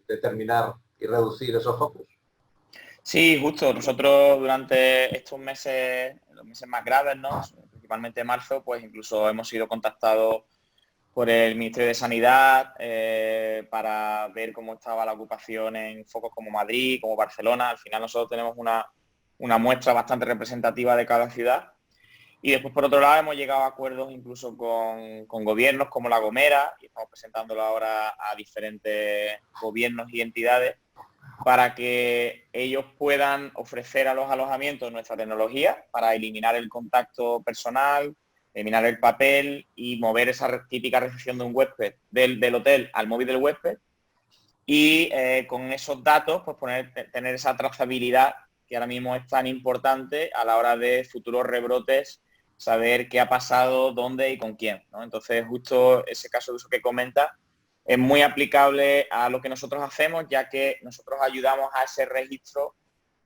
determinar y reducir esos focos. Sí, justo. Nosotros durante estos meses, los meses más graves, ¿no? Principalmente marzo, pues incluso hemos sido contactados por el Ministerio de Sanidad para ver cómo estaba la ocupación en focos como Madrid, como Barcelona. Al final nosotros tenemos una muestra bastante representativa de cada ciudad. Y después, por otro lado, hemos llegado a acuerdos incluso con gobiernos como La Gomera, y estamos presentándolo ahora a diferentes gobiernos y entidades para que ellos puedan ofrecer a los alojamientos nuestra tecnología para eliminar el contacto personal, eliminar el papel y mover esa típica recepción de un huésped del hotel al móvil del huésped, y con esos datos pues tener esa trazabilidad que ahora mismo es tan importante a la hora de futuros rebrotes, saber qué ha pasado, dónde y con quién, ¿no? Entonces justo ese caso de uso que comenta es muy aplicable a lo que nosotros hacemos, ya que nosotros ayudamos a ese registro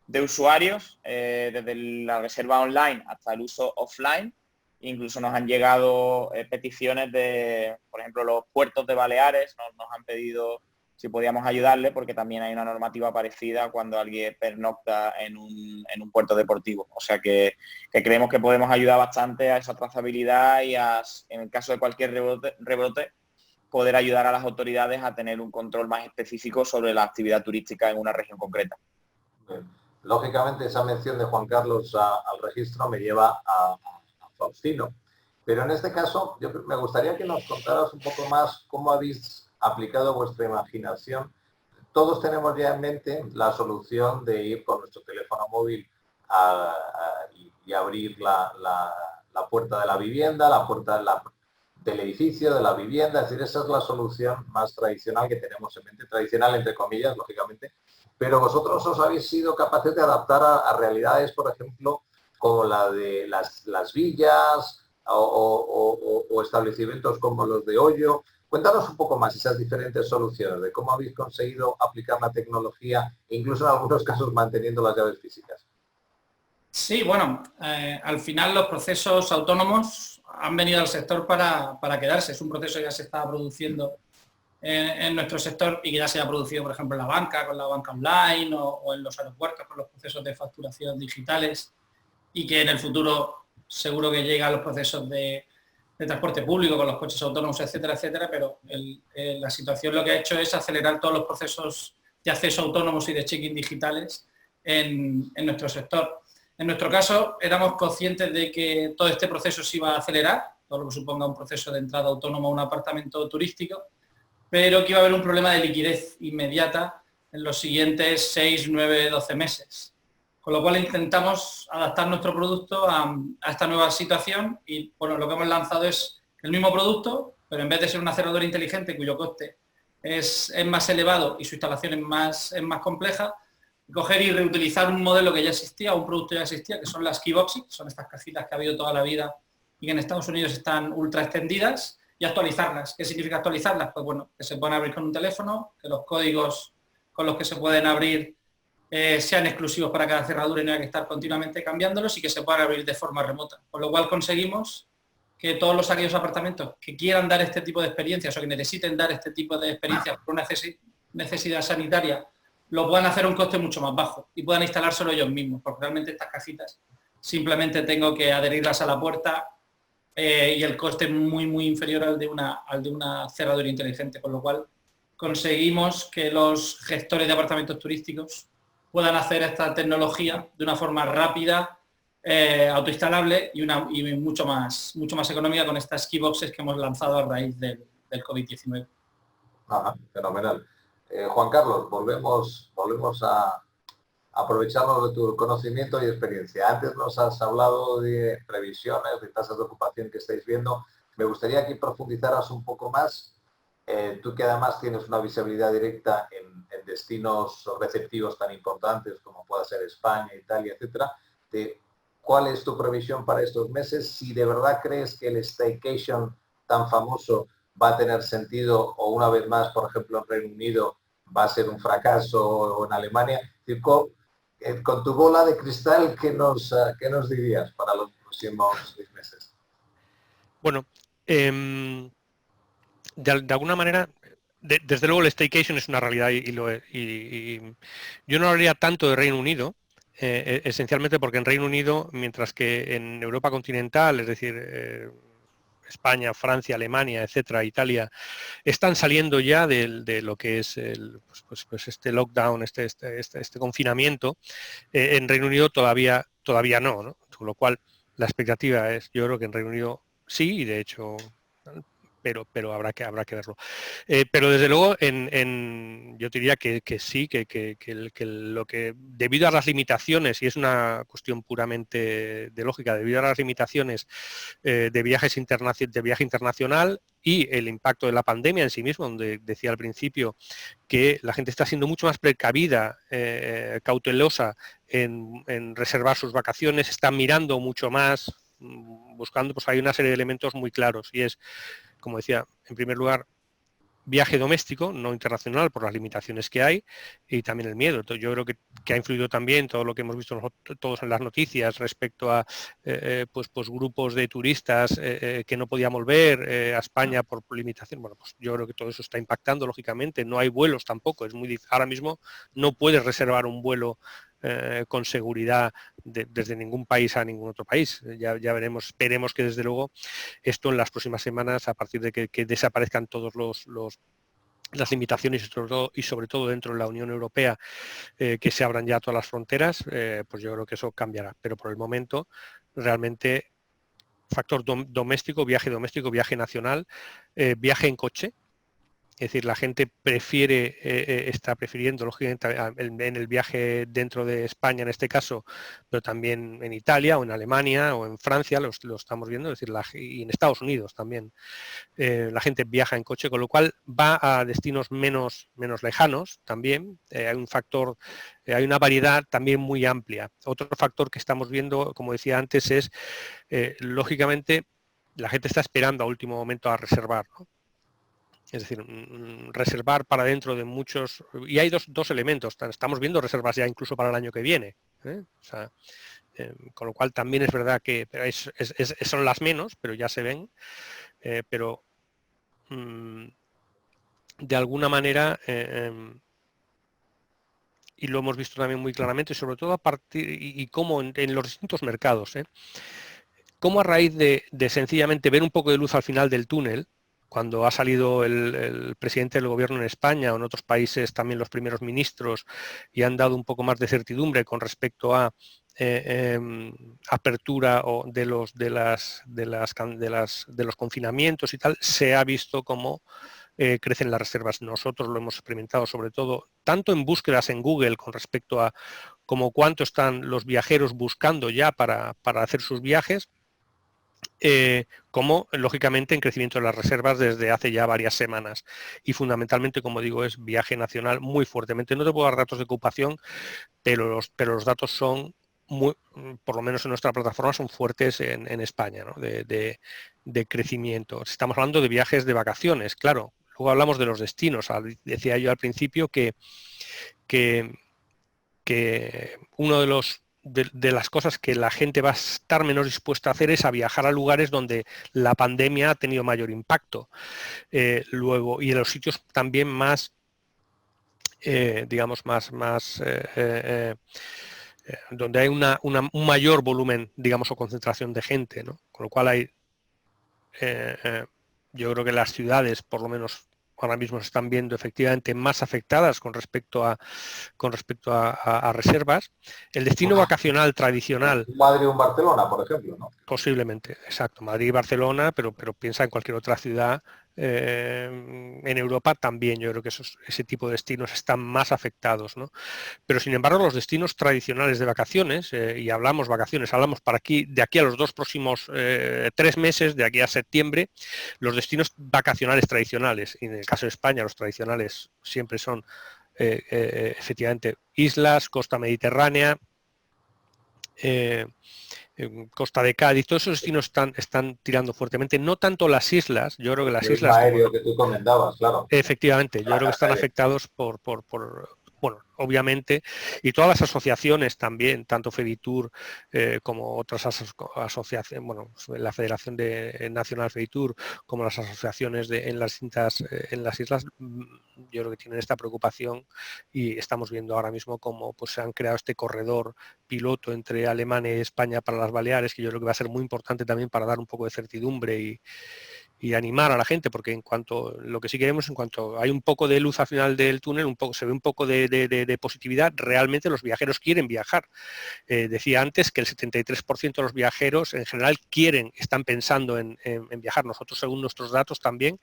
de usuarios desde la reserva online hasta el uso offline. Incluso nos han llegado peticiones de, por ejemplo, los puertos de Baleares, nos han pedido si podíamos ayudarle, porque también hay una normativa parecida cuando alguien pernocta en un puerto deportivo. O sea que creemos que podemos ayudar bastante a esa trazabilidad y en el caso de cualquier rebrote, poder ayudar a las autoridades a tener un control más específico sobre la actividad turística en una región concreta. Bien. Lógicamente, esa mención de Juan Carlos al registro me lleva a Faustino. Pero en este caso, me gustaría que nos contaras un poco más cómo habéis aplicado vuestra imaginación. Todos tenemos ya en mente la solución de ir con nuestro teléfono móvil y abrir la puerta de la vivienda, la puerta del edificio, de la vivienda, es decir, esa es la solución más tradicional que tenemos en mente, tradicional entre comillas, lógicamente, pero vosotros os habéis sido capaces de adaptar a realidades, por ejemplo, como la de las villas o establecimientos como los de Hoyo. Cuéntanos un poco más esas diferentes soluciones, de cómo habéis conseguido aplicar la tecnología, incluso en algunos casos manteniendo las llaves físicas. Sí, bueno, al final los procesos autónomos han venido al sector para quedarse. Es un proceso que ya se estaba produciendo en nuestro sector y que ya se ha producido, por ejemplo, en la banca, con la banca online o en los aeropuertos, con los procesos de facturación digitales, y que en el futuro seguro que llega a los procesos de transporte público, con los coches autónomos, etcétera, etcétera, pero la situación lo que ha hecho es acelerar todos los procesos de acceso autónomos y de check-in digitales en nuestro sector. En nuestro caso, éramos conscientes de que todo este proceso se iba a acelerar, todo lo que suponga un proceso de entrada autónoma a un apartamento turístico, pero que iba a haber un problema de liquidez inmediata en los siguientes 6, 9, 12 meses. Con lo cual intentamos adaptar nuestro producto a esta nueva situación y bueno, lo que hemos lanzado es el mismo producto, pero en vez de ser una cerradura inteligente cuyo coste es más elevado y su instalación es más compleja, coger y reutilizar un modelo que ya existía, un producto que ya existía, que son las keyboxes, son estas cajitas que ha habido toda la vida y que en Estados Unidos están ultra extendidas, y actualizarlas. ¿Qué significa actualizarlas? Pues bueno, que se pueden abrir con un teléfono, que los códigos con los que se pueden abrir sean exclusivos para cada cerradura y no hay que estar continuamente cambiándolos, y que se puedan abrir de forma remota. Con lo cual conseguimos que todos aquellos apartamentos que quieran dar este tipo de experiencias o que necesiten dar este tipo de experiencias por una necesidad sanitaria lo puedan hacer a un coste mucho más bajo y puedan instalárselo ellos mismos, porque realmente estas cajitas simplemente tengo que adherirlas a la puerta y el coste es muy inferior al de una cerradura inteligente, con lo cual conseguimos que los gestores de apartamentos turísticos puedan hacer esta tecnología de una forma rápida, autoinstalable y mucho más económica con estas keyboxes que hemos lanzado a raíz del COVID-19. Ajá, fenomenal. Juan Carlos, volvemos a aprovecharnos de tu conocimiento y experiencia. Antes nos has hablado de previsiones, de tasas de ocupación que estáis viendo. Me gustaría que profundizaras un poco más. Tú que además tienes una visibilidad directa en destinos receptivos tan importantes como pueda ser España, Italia, etcétera, de cuál es tu previsión para estos meses, si de verdad crees que el staycation tan famoso va a tener sentido, o una vez más, por ejemplo, en Reino Unido va a ser un fracaso, o en Alemania. Con tu bola de cristal, ¿qué nos dirías para los próximos 6 meses? Bueno, de alguna manera, desde luego el staycation es una realidad y yo no hablaría tanto de Reino Unido, esencialmente porque en Reino Unido, mientras que en Europa continental, es decir, España, Francia, Alemania, etcétera, Italia, están saliendo ya de lo que es pues este lockdown, este confinamiento. En Reino Unido todavía no, con lo cual la expectativa es, yo creo que en Reino Unido sí, y de hecho, pero habrá que verlo. Pero desde luego yo diría que sí, que lo que, debido a las limitaciones, y es una cuestión puramente de lógica, debido a las limitaciones de viaje internacional y el impacto de la pandemia en sí mismo, donde decía al principio que la gente está siendo mucho más precavida, cautelosa en reservar sus vacaciones, está mirando mucho más, buscando, pues hay una serie de elementos muy claros, y es, como decía, en primer lugar, viaje doméstico, no internacional, por las limitaciones que hay, y también el miedo. Entonces, yo creo que ha influido también todo lo que hemos visto todos en las noticias respecto a pues grupos de turistas que no podían volver a España por limitación. Bueno, pues yo creo que todo eso está impactando, lógicamente. No hay vuelos tampoco. Ahora mismo no puedes reservar un vuelo con seguridad desde ningún país a ningún otro país. Ya veremos, esperemos que desde luego esto en las próximas semanas, a partir de que desaparezcan todos las limitaciones y sobre todo dentro de la Unión Europea, que se abran ya todas las fronteras, pues yo creo que eso cambiará. Pero por el momento, realmente, factor doméstico, viaje nacional, viaje en coche. Es decir, la gente está prefiriendo, lógicamente, en el viaje dentro de España, en este caso, pero también en Italia, o en Alemania, o en Francia, lo estamos viendo, es decir, y en Estados Unidos también. La gente viaja en coche, con lo cual va a destinos menos lejanos también. Hay una variedad también muy amplia. Otro factor que estamos viendo, como decía antes, es, lógicamente, la gente está esperando a último momento a reservar, ¿no? Es decir, reservar para dentro de muchos... Y hay dos elementos. Estamos viendo reservas ya incluso para el año que viene. O sea, con lo cual también es verdad que son las menos, pero ya se ven. Pero de alguna manera, y lo hemos visto también muy claramente, sobre todo a partir, y cómo en los distintos mercados, cómo a raíz de sencillamente ver un poco de luz al final del túnel, cuando ha salido el presidente del gobierno en España o en otros países también los primeros ministros y han dado un poco más de certidumbre con respecto a apertura o de los confinamientos y tal, se ha visto cómo crecen las reservas. Nosotros lo hemos experimentado sobre todo tanto en búsquedas en Google con respecto a como cuánto están los viajeros buscando ya para hacer sus viajes, como lógicamente en crecimiento de las reservas desde hace ya varias semanas, y fundamentalmente, como digo, es viaje nacional muy fuertemente. No te puedo dar datos de ocupación, pero los datos son por lo menos en nuestra plataforma, son fuertes en España, ¿no? de crecimiento. Estamos hablando de viajes de vacaciones, claro. Luego hablamos de los destinos. Decía yo al principio que uno de las cosas que la gente va a estar menos dispuesta a hacer es a viajar a lugares donde la pandemia ha tenido mayor impacto. Luego, y en los sitios también más, digamos, donde hay un mayor volumen, digamos, o concentración de gente, ¿no? Con lo cual hay, yo creo que las ciudades, por lo menos ahora mismo, se están viendo efectivamente más afectadas con respecto a reservas. El destino vacacional tradicional. Madrid o Barcelona, por ejemplo, ¿no? Posiblemente, exacto. Madrid y Barcelona, pero piensa en cualquier otra ciudad. En Europa también yo creo que ese tipo de destinos están más afectados, ¿no? Pero sin embargo los destinos tradicionales de vacaciones, y hablamos de aquí a los 2 próximos 3 meses, de aquí a septiembre, los destinos vacacionales tradicionales, y en el caso de España los tradicionales siempre son efectivamente islas, costa mediterránea, Costa de Cádiz, todos esos destinos están tirando fuertemente, no tanto las islas, yo creo que las islas... aéreo que tú comentabas, claro. Efectivamente, yo creo que están afectados por bueno, obviamente, y todas las asociaciones también, tanto Feditur como otras asociaciones, bueno, la Federación Nacional Feditur, como las asociaciones en las islas, yo creo que tienen esta preocupación, y estamos viendo ahora mismo cómo pues, se han creado este corredor piloto entre Alemania y España para las Baleares, que yo creo que va a ser muy importante también para dar un poco de certidumbre y animar a la gente, porque lo que sí queremos, en cuanto hay un poco de luz al final del túnel, se ve un poco de positividad, realmente los viajeros quieren viajar. Decía antes que el 73% de los viajeros en general están pensando en viajar. Nosotros, según nuestros datos también,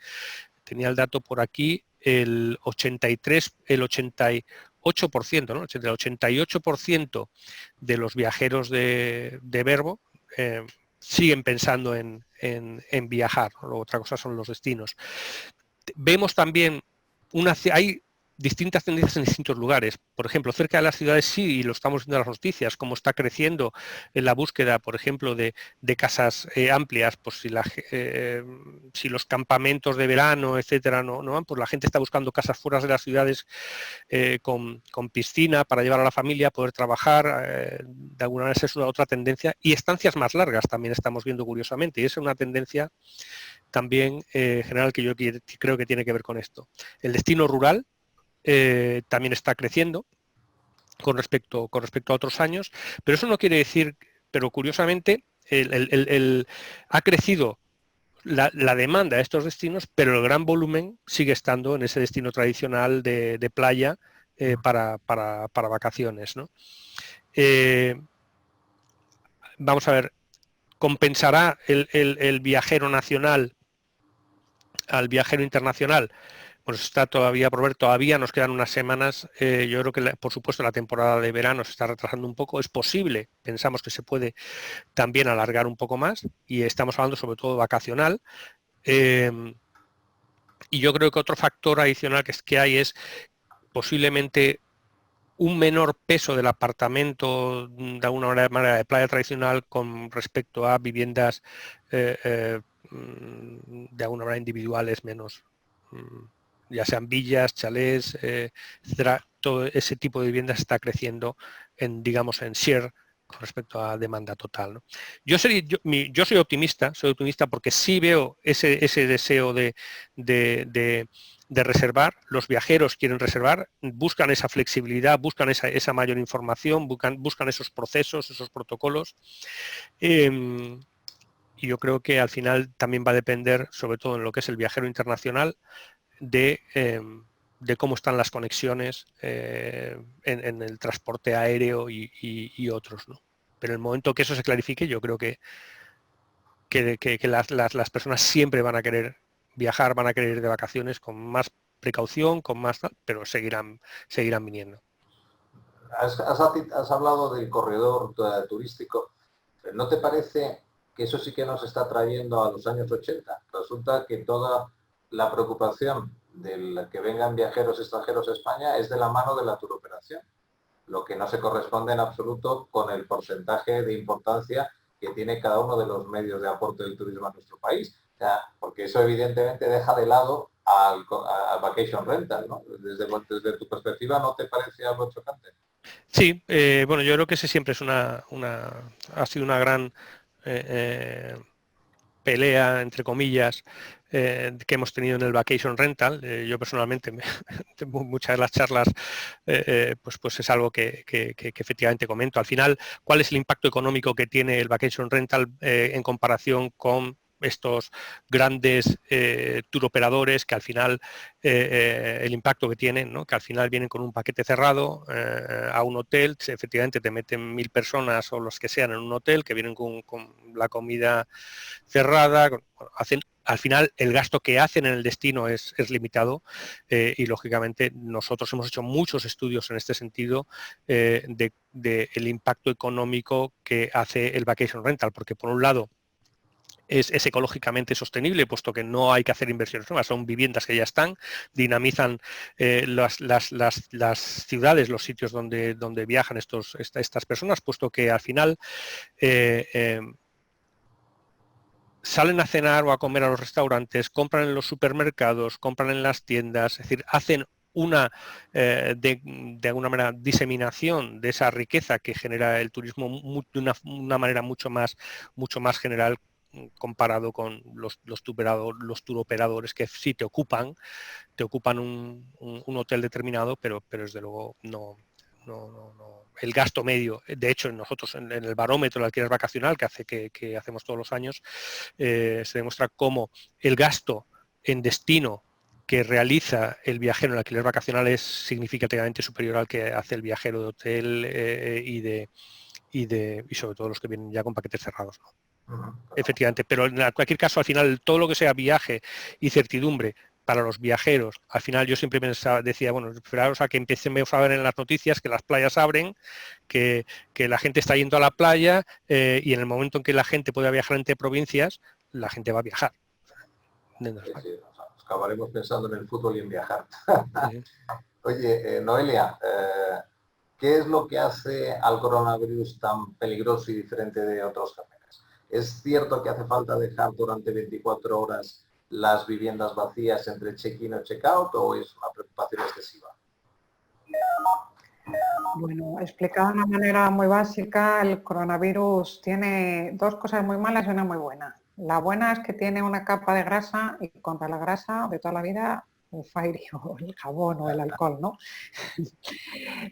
tenía el dato por aquí, el 88%, ¿no? El 88% de los viajeros de Verbo siguen pensando en viajar, ¿no? Otra cosa son los destinos. Vemos también hay distintas tendencias en distintos lugares. Por ejemplo, cerca de las ciudades sí, y lo estamos viendo en las noticias, como está creciendo en la búsqueda, por ejemplo, de casas amplias, pues si los campamentos de verano, etcétera, no van, pues la gente está buscando casas fuera de las ciudades con piscina para llevar a la familia, poder trabajar. De alguna manera esa es una otra tendencia. Y estancias más largas también estamos viendo, curiosamente, y esa es una tendencia también general que yo creo que tiene que ver con esto. El destino rural también está creciendo con respecto a otros años, pero eso no quiere decir, pero curiosamente ha crecido la demanda de estos destinos, pero el gran volumen sigue estando en ese destino tradicional de playa para vacaciones, ¿no? Vamos a ver, ¿compensará el viajero nacional al viajero internacional? pues está todavía por ver, todavía nos quedan unas semanas. Yo creo que, por supuesto, la temporada de verano se está retrasando un poco. Es posible, pensamos que se puede también alargar un poco más, y estamos hablando sobre todo vacacional. Y yo creo que otro factor adicional que hay es posiblemente un menor peso del apartamento de alguna manera de playa tradicional con respecto a viviendas de alguna manera individuales menos, ya sean villas, chalés, etcétera. Todo ese tipo de viviendas está creciendo digamos, en share con respecto a demanda total, ¿no? Yo soy optimista porque sí veo ese deseo de reservar. Los viajeros quieren reservar, buscan esa flexibilidad, buscan esa mayor información, buscan esos procesos, esos protocolos. Y yo creo que al final también va a depender, sobre todo en lo que es el viajero internacional, de cómo están las conexiones en el transporte aéreo y otros, ¿no? Pero en el momento que eso se clarifique, yo creo que las personas siempre van a querer viajar, van a querer ir de vacaciones con más precaución, con más tal, pero seguirán viniendo. Has hablado del corredor turístico. ¿No te parece que eso sí que nos está trayendo a los años 80? Resulta que toda la preocupación de que vengan viajeros extranjeros a España es de la mano de la turoperación, lo que no se corresponde en absoluto con el porcentaje de importancia que tiene cada uno de los medios de aporte del turismo a nuestro país. O sea, porque eso evidentemente deja de lado al vacation rental, ¿no? Desde tu perspectiva, ¿no te parece algo chocante? Sí, bueno, yo creo que ese siempre es ha sido una gran pelea, entre comillas, que hemos tenido en el vacation rental. Yo personalmente, muchas de las charlas, pues es algo que efectivamente comento. Al final, ¿cuál es el impacto económico que tiene el vacation rental en comparación con estos grandes tour operadores que al final el impacto que tienen, ¿no? Que al final vienen con un paquete cerrado a un hotel, efectivamente te meten 1000 personas o los que sean en un hotel, que vienen con la comida cerrada, hacen, al final el gasto que hacen en el destino es limitado y lógicamente nosotros hemos hecho muchos estudios en este sentido de el impacto económico que hace el vacation rental, porque por un lado es ecológicamente sostenible, puesto que no hay que hacer inversiones nuevas, son viviendas que ya están, dinamizan las ciudades, los sitios donde viajan estas personas, puesto que al final salen a cenar o a comer a los restaurantes, compran en los supermercados, compran en las tiendas, es decir, hacen una, de alguna manera, diseminación de esa riqueza que genera el turismo de una manera mucho más general comparado con los tour operadores que sí te ocupan un hotel determinado, pero desde luego no. El gasto medio, de hecho nosotros en el barómetro de alquiler vacacional que hacemos todos los años, se demuestra cómo el gasto en destino que realiza el viajero en el alquiler vacacional es significativamente superior al que hace el viajero de hotel y sobre todo los que vienen ya con paquetes cerrados, ¿no? Efectivamente, pero en cualquier caso, al final, todo lo que sea viaje y certidumbre para los viajeros, al final yo siempre decía, bueno, esperaros a que empecemos a ver en las noticias que las playas abren, que la gente está yendo a la playa y en el momento en que la gente pueda viajar entre provincias, la gente va a viajar. Sí, acabaremos pensando en el fútbol y en viajar. Sí. Oye, Noelia, ¿qué es lo que hace al coronavirus tan peligroso y diferente de otros caminos? ¿Es cierto que hace falta dejar durante 24 horas las viviendas vacías entre check-in o check-out o es una preocupación excesiva? Bueno, explicado de una manera muy básica, el coronavirus tiene dos cosas muy malas y una muy buena. La buena es que tiene una capa de grasa y contra la grasa de toda la vida el Fairy o el jabón o el alcohol, ¿no?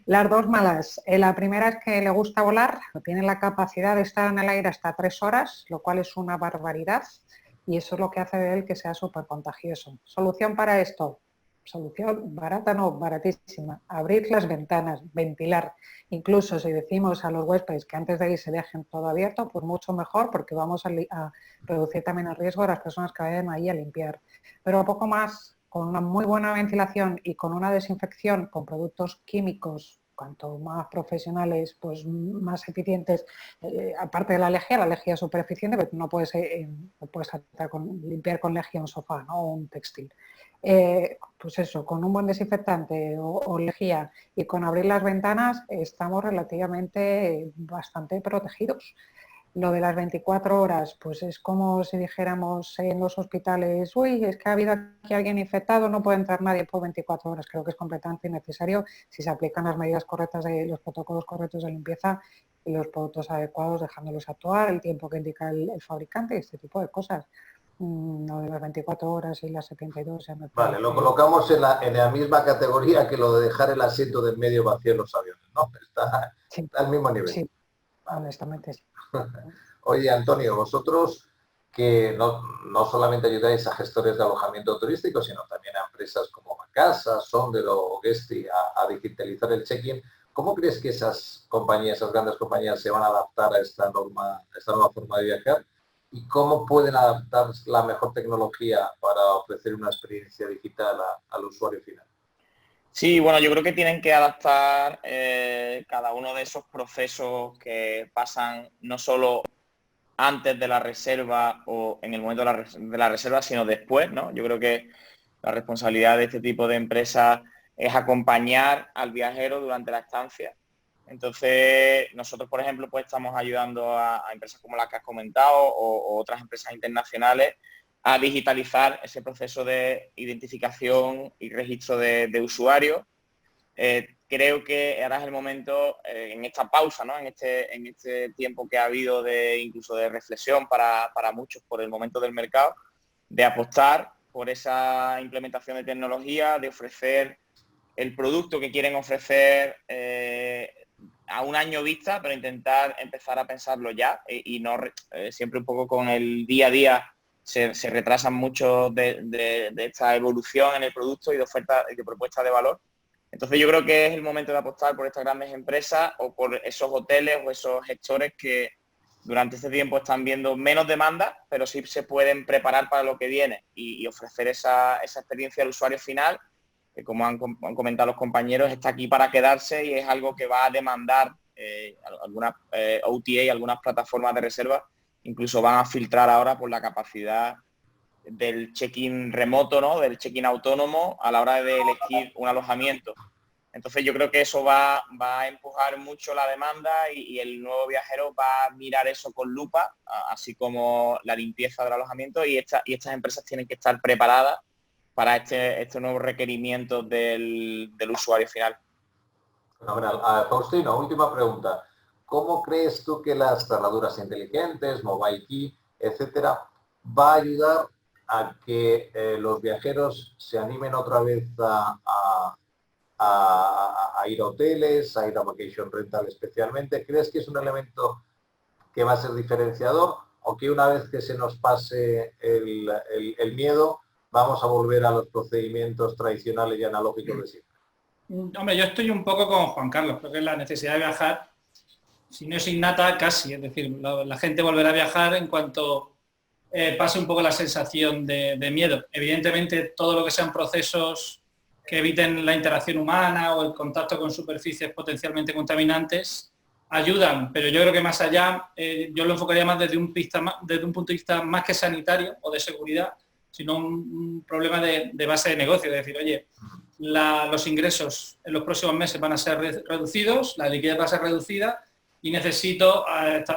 Las dos malas. La primera es que le gusta volar, tiene la capacidad de estar en el aire hasta 3 horas, lo cual es una barbaridad y eso es lo que hace de él que sea súper contagioso. ¿Solución para esto? Solución barata, no, baratísima. Abrir las ventanas, ventilar. Incluso si decimos a los huéspedes que antes de ir se dejen todo abierto, pues mucho mejor porque vamos a reducir también el riesgo de las personas que vayan ahí a limpiar. Pero poco más con una muy buena ventilación y con una desinfección con productos químicos, cuanto más profesionales, pues más eficientes, aparte de la lejía es súper eficiente, pero no puedes limpiar con lejía un sofá, ¿no? O un textil. Pues eso, con un buen desinfectante o lejía y con abrir las ventanas estamos relativamente bastante protegidos. Lo de las 24 horas, pues es como si dijéramos en los hospitales, uy, es que ha habido aquí alguien infectado, no puede entrar nadie por 24 horas. Creo que es completamente innecesario si se aplican las medidas correctas, los protocolos correctos de limpieza y los productos adecuados, dejándolos actuar, el tiempo que indica el fabricante y este tipo de cosas. Lo de las 24 horas y las 72 ya me parece... Vale, lo colocamos en la misma categoría que lo de dejar el asiento del medio vacío en los aviones, ¿no? Está al mismo nivel. Sí, honestamente sí. Oye, Antonio, vosotros que no solamente ayudáis a gestores de alojamiento turístico, sino también a empresas como Macasa, Sonder o Guesty a digitalizar el check-in, ¿cómo crees que esas compañías, esas grandes compañías, se van a adaptar a esta nueva forma de viajar? ¿Y cómo pueden adaptar la mejor tecnología para ofrecer una experiencia digital al usuario final? Sí, bueno, yo creo que tienen que adaptar cada uno de esos procesos que pasan no solo antes de la reserva o en el momento de la reserva, sino después, ¿no? Yo creo que la responsabilidad de este tipo de empresas es acompañar al viajero durante la estancia. Entonces, nosotros, por ejemplo, pues estamos ayudando a empresas como las que has comentado o otras empresas internacionales a digitalizar ese proceso de identificación y registro de usuarios. Creo que ahora es el momento, en esta pausa, ¿no? en este tiempo que ha habido incluso de reflexión para muchos por el momento del mercado, de apostar por esa implementación de tecnología, de ofrecer el producto que quieren ofrecer a un año vista, pero intentar empezar a pensarlo ya y no siempre un poco con el día a día se retrasan mucho de esta evolución en el producto y de oferta y de propuesta de valor. Entonces yo creo que es el momento de apostar por estas grandes empresas o por esos hoteles o esos gestores que durante este tiempo están viendo menos demanda, pero sí se pueden preparar para lo que viene y ofrecer esa experiencia al usuario final, que como han comentado los compañeros, está aquí para quedarse y es algo que va a demandar algunas OTA, algunas plataformas de reserva, incluso van a filtrar ahora por la capacidad del check-in remoto, ¿no? Del check-in autónomo a la hora de elegir un alojamiento. Entonces yo creo que eso va a empujar mucho la demanda y el nuevo viajero va a mirar eso con lupa, así como la limpieza del alojamiento y estas empresas tienen que estar preparadas para estos nuevos requerimientos del usuario final. Fenomenal. Faustino, última pregunta. ¿Cómo crees tú que las cerraduras inteligentes, mobile key, etcétera, va a ayudar a que los viajeros se animen otra vez a ir a hoteles, a ir a vacation rental especialmente? ¿Crees que es un elemento que va a ser diferenciador o que una vez que se nos pase el miedo vamos a volver a los procedimientos tradicionales y analógicos de siempre? Hombre, yo estoy un poco con Juan Carlos, creo que la necesidad de viajar, si no es innata, casi, es decir, la gente volverá a viajar en cuanto pase un poco la sensación de miedo. Evidentemente, todo lo que sean procesos que eviten la interacción humana o el contacto con superficies potencialmente contaminantes ayudan, pero yo creo que más allá, yo lo enfocaría más desde un punto de vista más que sanitario o de seguridad, sino un problema de base de negocio, es decir, oye, los ingresos en los próximos meses van a ser reducidos, la liquidez va a ser reducida y necesito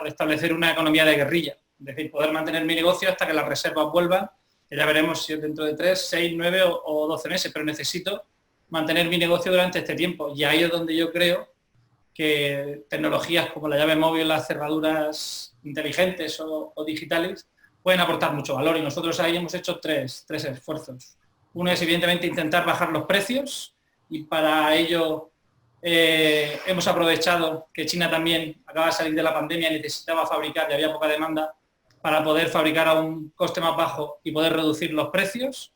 establecer una economía de guerrilla, es decir, poder mantener mi negocio hasta que las reservas vuelvan, que ya veremos si es dentro de 3, 6, 9 o 12 meses, pero necesito mantener mi negocio durante este tiempo y ahí es donde yo creo que tecnologías como la llave móvil, las cerraduras inteligentes o digitales pueden aportar mucho valor y nosotros ahí hemos hecho tres esfuerzos. Uno es evidentemente intentar bajar los precios y para ello hemos aprovechado que China también acaba de salir de la pandemia y necesitaba fabricar y había poca demanda para poder fabricar a un coste más bajo y poder reducir los precios.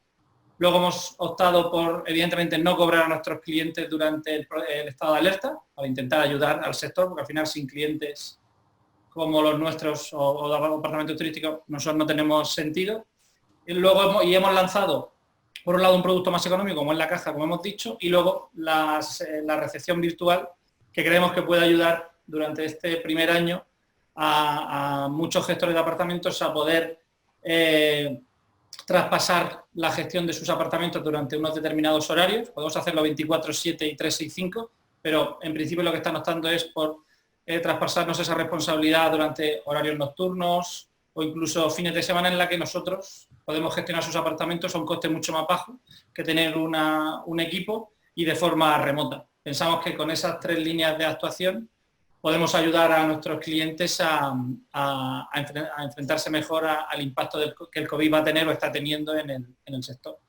Luego hemos optado por, evidentemente, no cobrar a nuestros clientes durante el estado de alerta, para intentar ayudar al sector, porque al final sin clientes como los nuestros o departamentos turísticos nosotros no tenemos sentido. Y luego hemos lanzado por un lado, un producto más económico, como es la caja, como hemos dicho, y luego la recepción virtual, que creemos que puede ayudar durante este primer año a muchos gestores de apartamentos a poder traspasar la gestión de sus apartamentos durante unos determinados horarios. Podemos hacerlo 24/7 y 365, pero en principio lo que están optando es por traspasarnos esa responsabilidad durante horarios nocturnos o incluso fines de semana en la que nosotros podemos gestionar sus apartamentos a un coste mucho más bajo que tener un equipo y de forma remota. Pensamos que con esas 3 líneas de actuación podemos ayudar a nuestros clientes a enfrentarse mejor al impacto que el COVID va a tener o está teniendo en el sector.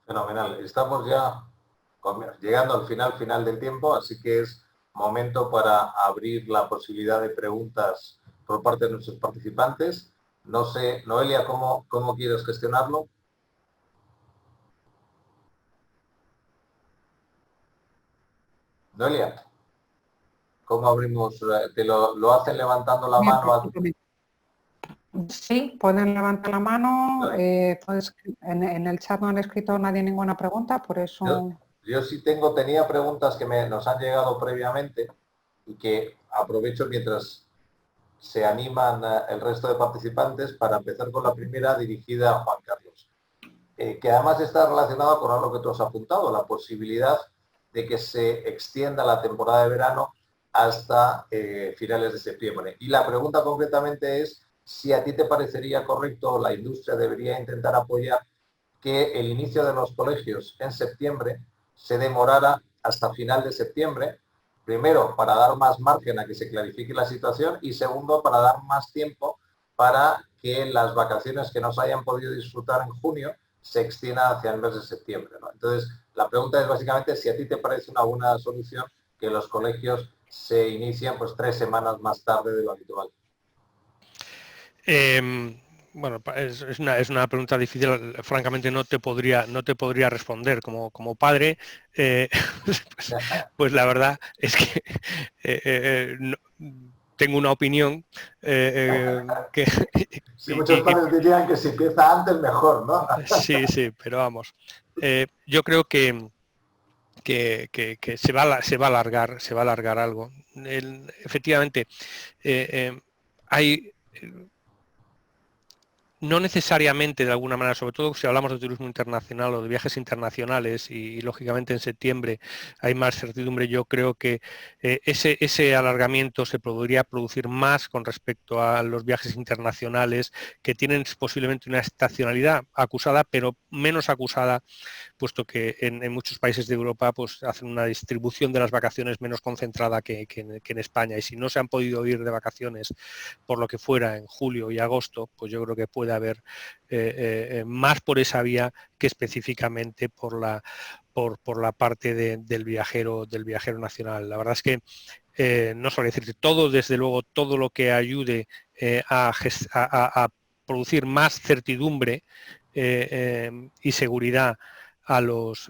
Fenomenal. Estamos ya llegando al final del tiempo, así que es momento para abrir la posibilidad de preguntas por parte de nuestros participantes. No sé, Noelia, ¿cómo quieres gestionarlo? Noelia, ¿cómo abrimos? ¿Te lo hacen levantando la mano? Sí, pueden levantar la mano. Pues en el chat no han escrito nadie ninguna pregunta, por eso... Yo sí tenía preguntas que nos han llegado previamente y que aprovecho mientras se animan el resto de participantes para empezar con la primera dirigida a Juan Carlos, que además está relacionada con algo que tú has apuntado, la posibilidad de que se extienda la temporada de verano hasta finales de septiembre. Y la pregunta concretamente es si a ti te parecería correcto, la industria debería intentar apoyar que el inicio de los colegios en septiembre se demorara hasta final de septiembre, primero para dar más margen a que se clarifique la situación y segundo para dar más tiempo para que las vacaciones que no se hayan podido disfrutar en junio se extiendan hacia el mes de septiembre, ¿no? Entonces, la pregunta es básicamente si a ti te parece una buena solución que los colegios se inicien pues 3 semanas más tarde de lo habitual. Bueno, es una pregunta difícil, francamente no te podría responder como padre, pues la verdad es que no, tengo una opinión que... Sí, muchos padres dirían que si empieza antes mejor, ¿no? Sí, pero vamos, yo creo que se va a alargar algo. Efectivamente, hay... No necesariamente de alguna manera, sobre todo si hablamos de turismo internacional o de viajes internacionales y lógicamente en septiembre hay más certidumbre, yo creo que ese alargamiento se podría producir más con respecto a los viajes internacionales que tienen posiblemente una estacionalidad acusada, pero menos acusada, puesto que en muchos países de Europa pues hacen una distribución de las vacaciones menos concentrada que en España, y si no se han podido ir de vacaciones por lo que fuera en julio y agosto, pues yo creo que puede haber más por esa vía que específicamente por la parte del viajero nacional. La verdad es que no suele decirte todo, desde luego todo lo que ayude a producir más certidumbre y seguridad a los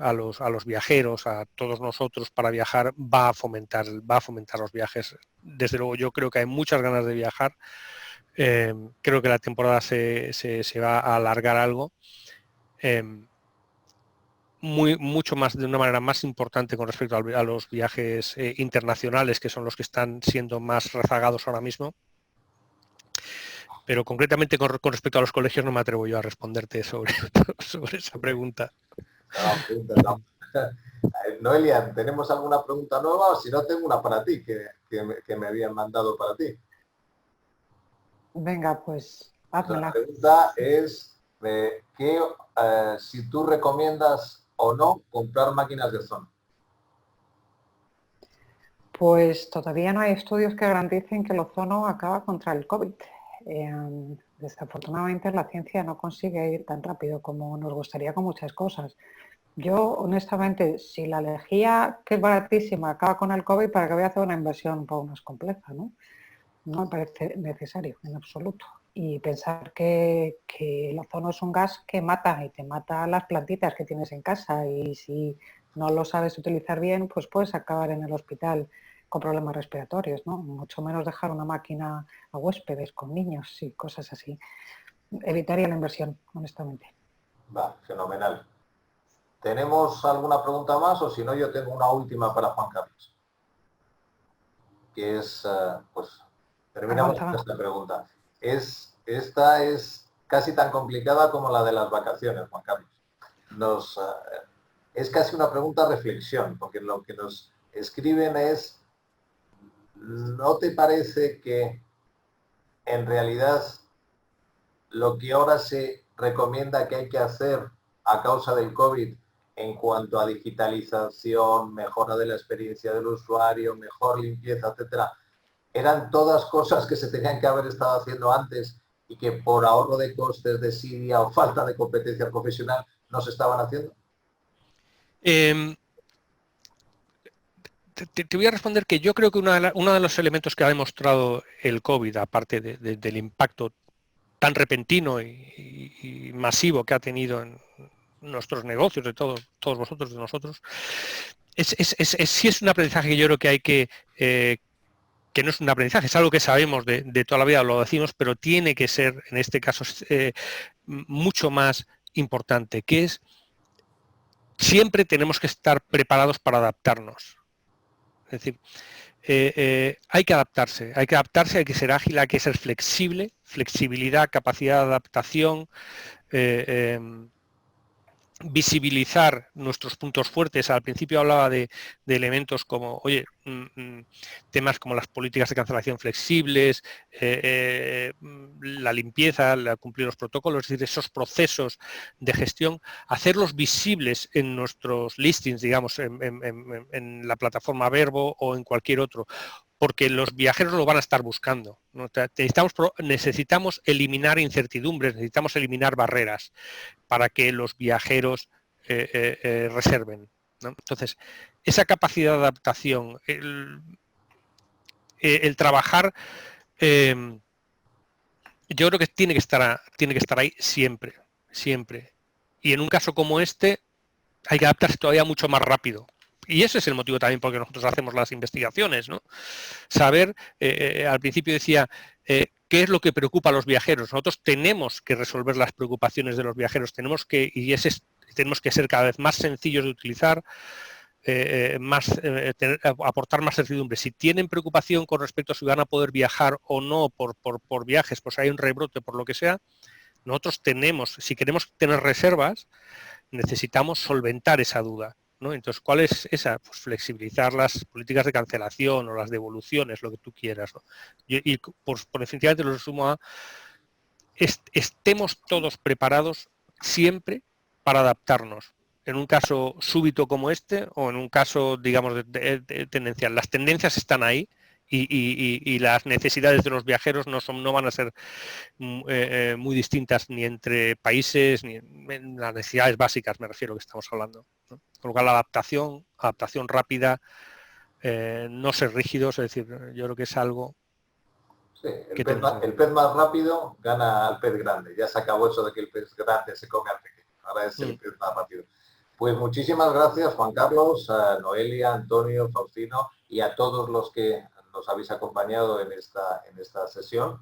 viajeros, a todos nosotros para viajar, va a fomentar los viajes. Desde luego yo creo que hay muchas ganas de viajar. Creo que la temporada se va a alargar algo. Mucho más, de una manera más importante con respecto a los viajes internacionales, que son los que están siendo más rezagados ahora mismo. Pero concretamente con respecto a los colegios no me atrevo yo a responderte sobre esa pregunta. No. Noelia, ¿tenemos alguna pregunta nueva? O si no, tengo una para ti, que me habían mandado para ti. Venga, pues házmela. La pregunta es si tú recomiendas o no comprar máquinas de ozono. Pues todavía no hay estudios que garanticen que el ozono acaba contra el COVID. Desafortunadamente la ciencia no consigue ir tan rápido como nos gustaría con muchas cosas. Yo, honestamente, si la lejía, que es baratísima, acaba con el COVID, ¿para qué voy a hacer una inversión un poco más compleja, ¿no? No me parece necesario en absoluto. Y pensar que el ozono es un gas que mata y te mata las plantitas que tienes en casa, y si no lo sabes utilizar bien, pues puedes acabar en el hospital con problemas respiratorios, ¿no? Mucho menos dejar una máquina a huéspedes con niños y cosas así. Evitaría la inversión, honestamente. Va, fenomenal. ¿Tenemos alguna pregunta más o si no yo tengo una última para Juan Carlos? Que es, pues, terminamos con esta pregunta. Esta es casi tan complicada como la de las vacaciones, Juan Carlos. Es casi una pregunta reflexión, porque lo que nos escriben es, ¿no te parece que en realidad lo que ahora se recomienda que hay que hacer a causa del COVID en cuanto a digitalización, mejora de la experiencia del usuario, mejor limpieza, etcétera, eran todas cosas que se tenían que haber estado haciendo antes y que por ahorro de costes, desidia o falta de competencia profesional no se estaban haciendo? Te voy a responder que yo creo que uno de los elementos que ha demostrado el COVID, aparte del impacto tan repentino y masivo que ha tenido en nuestros negocios, de todos vosotros, de nosotros, sí es un aprendizaje que yo creo que hay que no es un aprendizaje, es algo que sabemos de toda la vida, lo decimos, pero tiene que ser, en este caso, mucho más importante, que es siempre tenemos que estar preparados para adaptarnos. Es decir, hay que adaptarse, hay que ser ágil, hay que ser flexible, flexibilidad, capacidad de adaptación, visibilizar nuestros puntos fuertes. Al principio hablaba de elementos como, oye, temas como las políticas de cancelación flexibles, la limpieza, cumplir los protocolos, es decir, esos procesos de gestión, hacerlos visibles en nuestros listings, digamos, en la plataforma Verbo o en cualquier otro, porque los viajeros lo van a estar buscando, ¿no? Necesitamos eliminar incertidumbres, necesitamos eliminar barreras para que los viajeros reserven, ¿no? Entonces, esa capacidad de adaptación, el trabajar, yo creo que tiene que estar ahí siempre, siempre. Y en un caso como este, hay que adaptarse todavía mucho más rápido. Y ese es el motivo también por el que nosotros hacemos las investigaciones, ¿no? Saber, al principio decía, ¿qué es lo que preocupa a los viajeros? Nosotros tenemos que resolver las preocupaciones de los viajeros, tenemos que ser cada vez más sencillos de utilizar, aportar más certidumbre. Si tienen preocupación con respecto a si van a poder viajar o no por viajes, pues hay un rebrote, por lo que sea, nosotros tenemos, si queremos tener reservas, necesitamos solventar esa duda, ¿no? Entonces, ¿cuál es esa? Pues flexibilizar las políticas de cancelación o las devoluciones, lo que tú quieras, ¿no? Y por definitivamente lo resumo a estemos todos preparados siempre para adaptarnos. En un caso súbito como este o en un caso, digamos, de tendencial. Las tendencias están ahí y las necesidades de los viajeros no van a ser muy distintas ni entre países ni en las necesidades básicas, me refiero, que estamos hablando, ¿no? Con lo cual la adaptación rápida, no ser rígidos, es decir, yo creo que es algo... Sí, el pez más rápido gana al pez grande. Ya se acabó eso de que el pez grande se come al pequeño. Ahora es el pez más rápido. Pues muchísimas gracias, Juan Carlos, a Noelia, Antonio, Faustino y a todos los que nos habéis acompañado en esta sesión.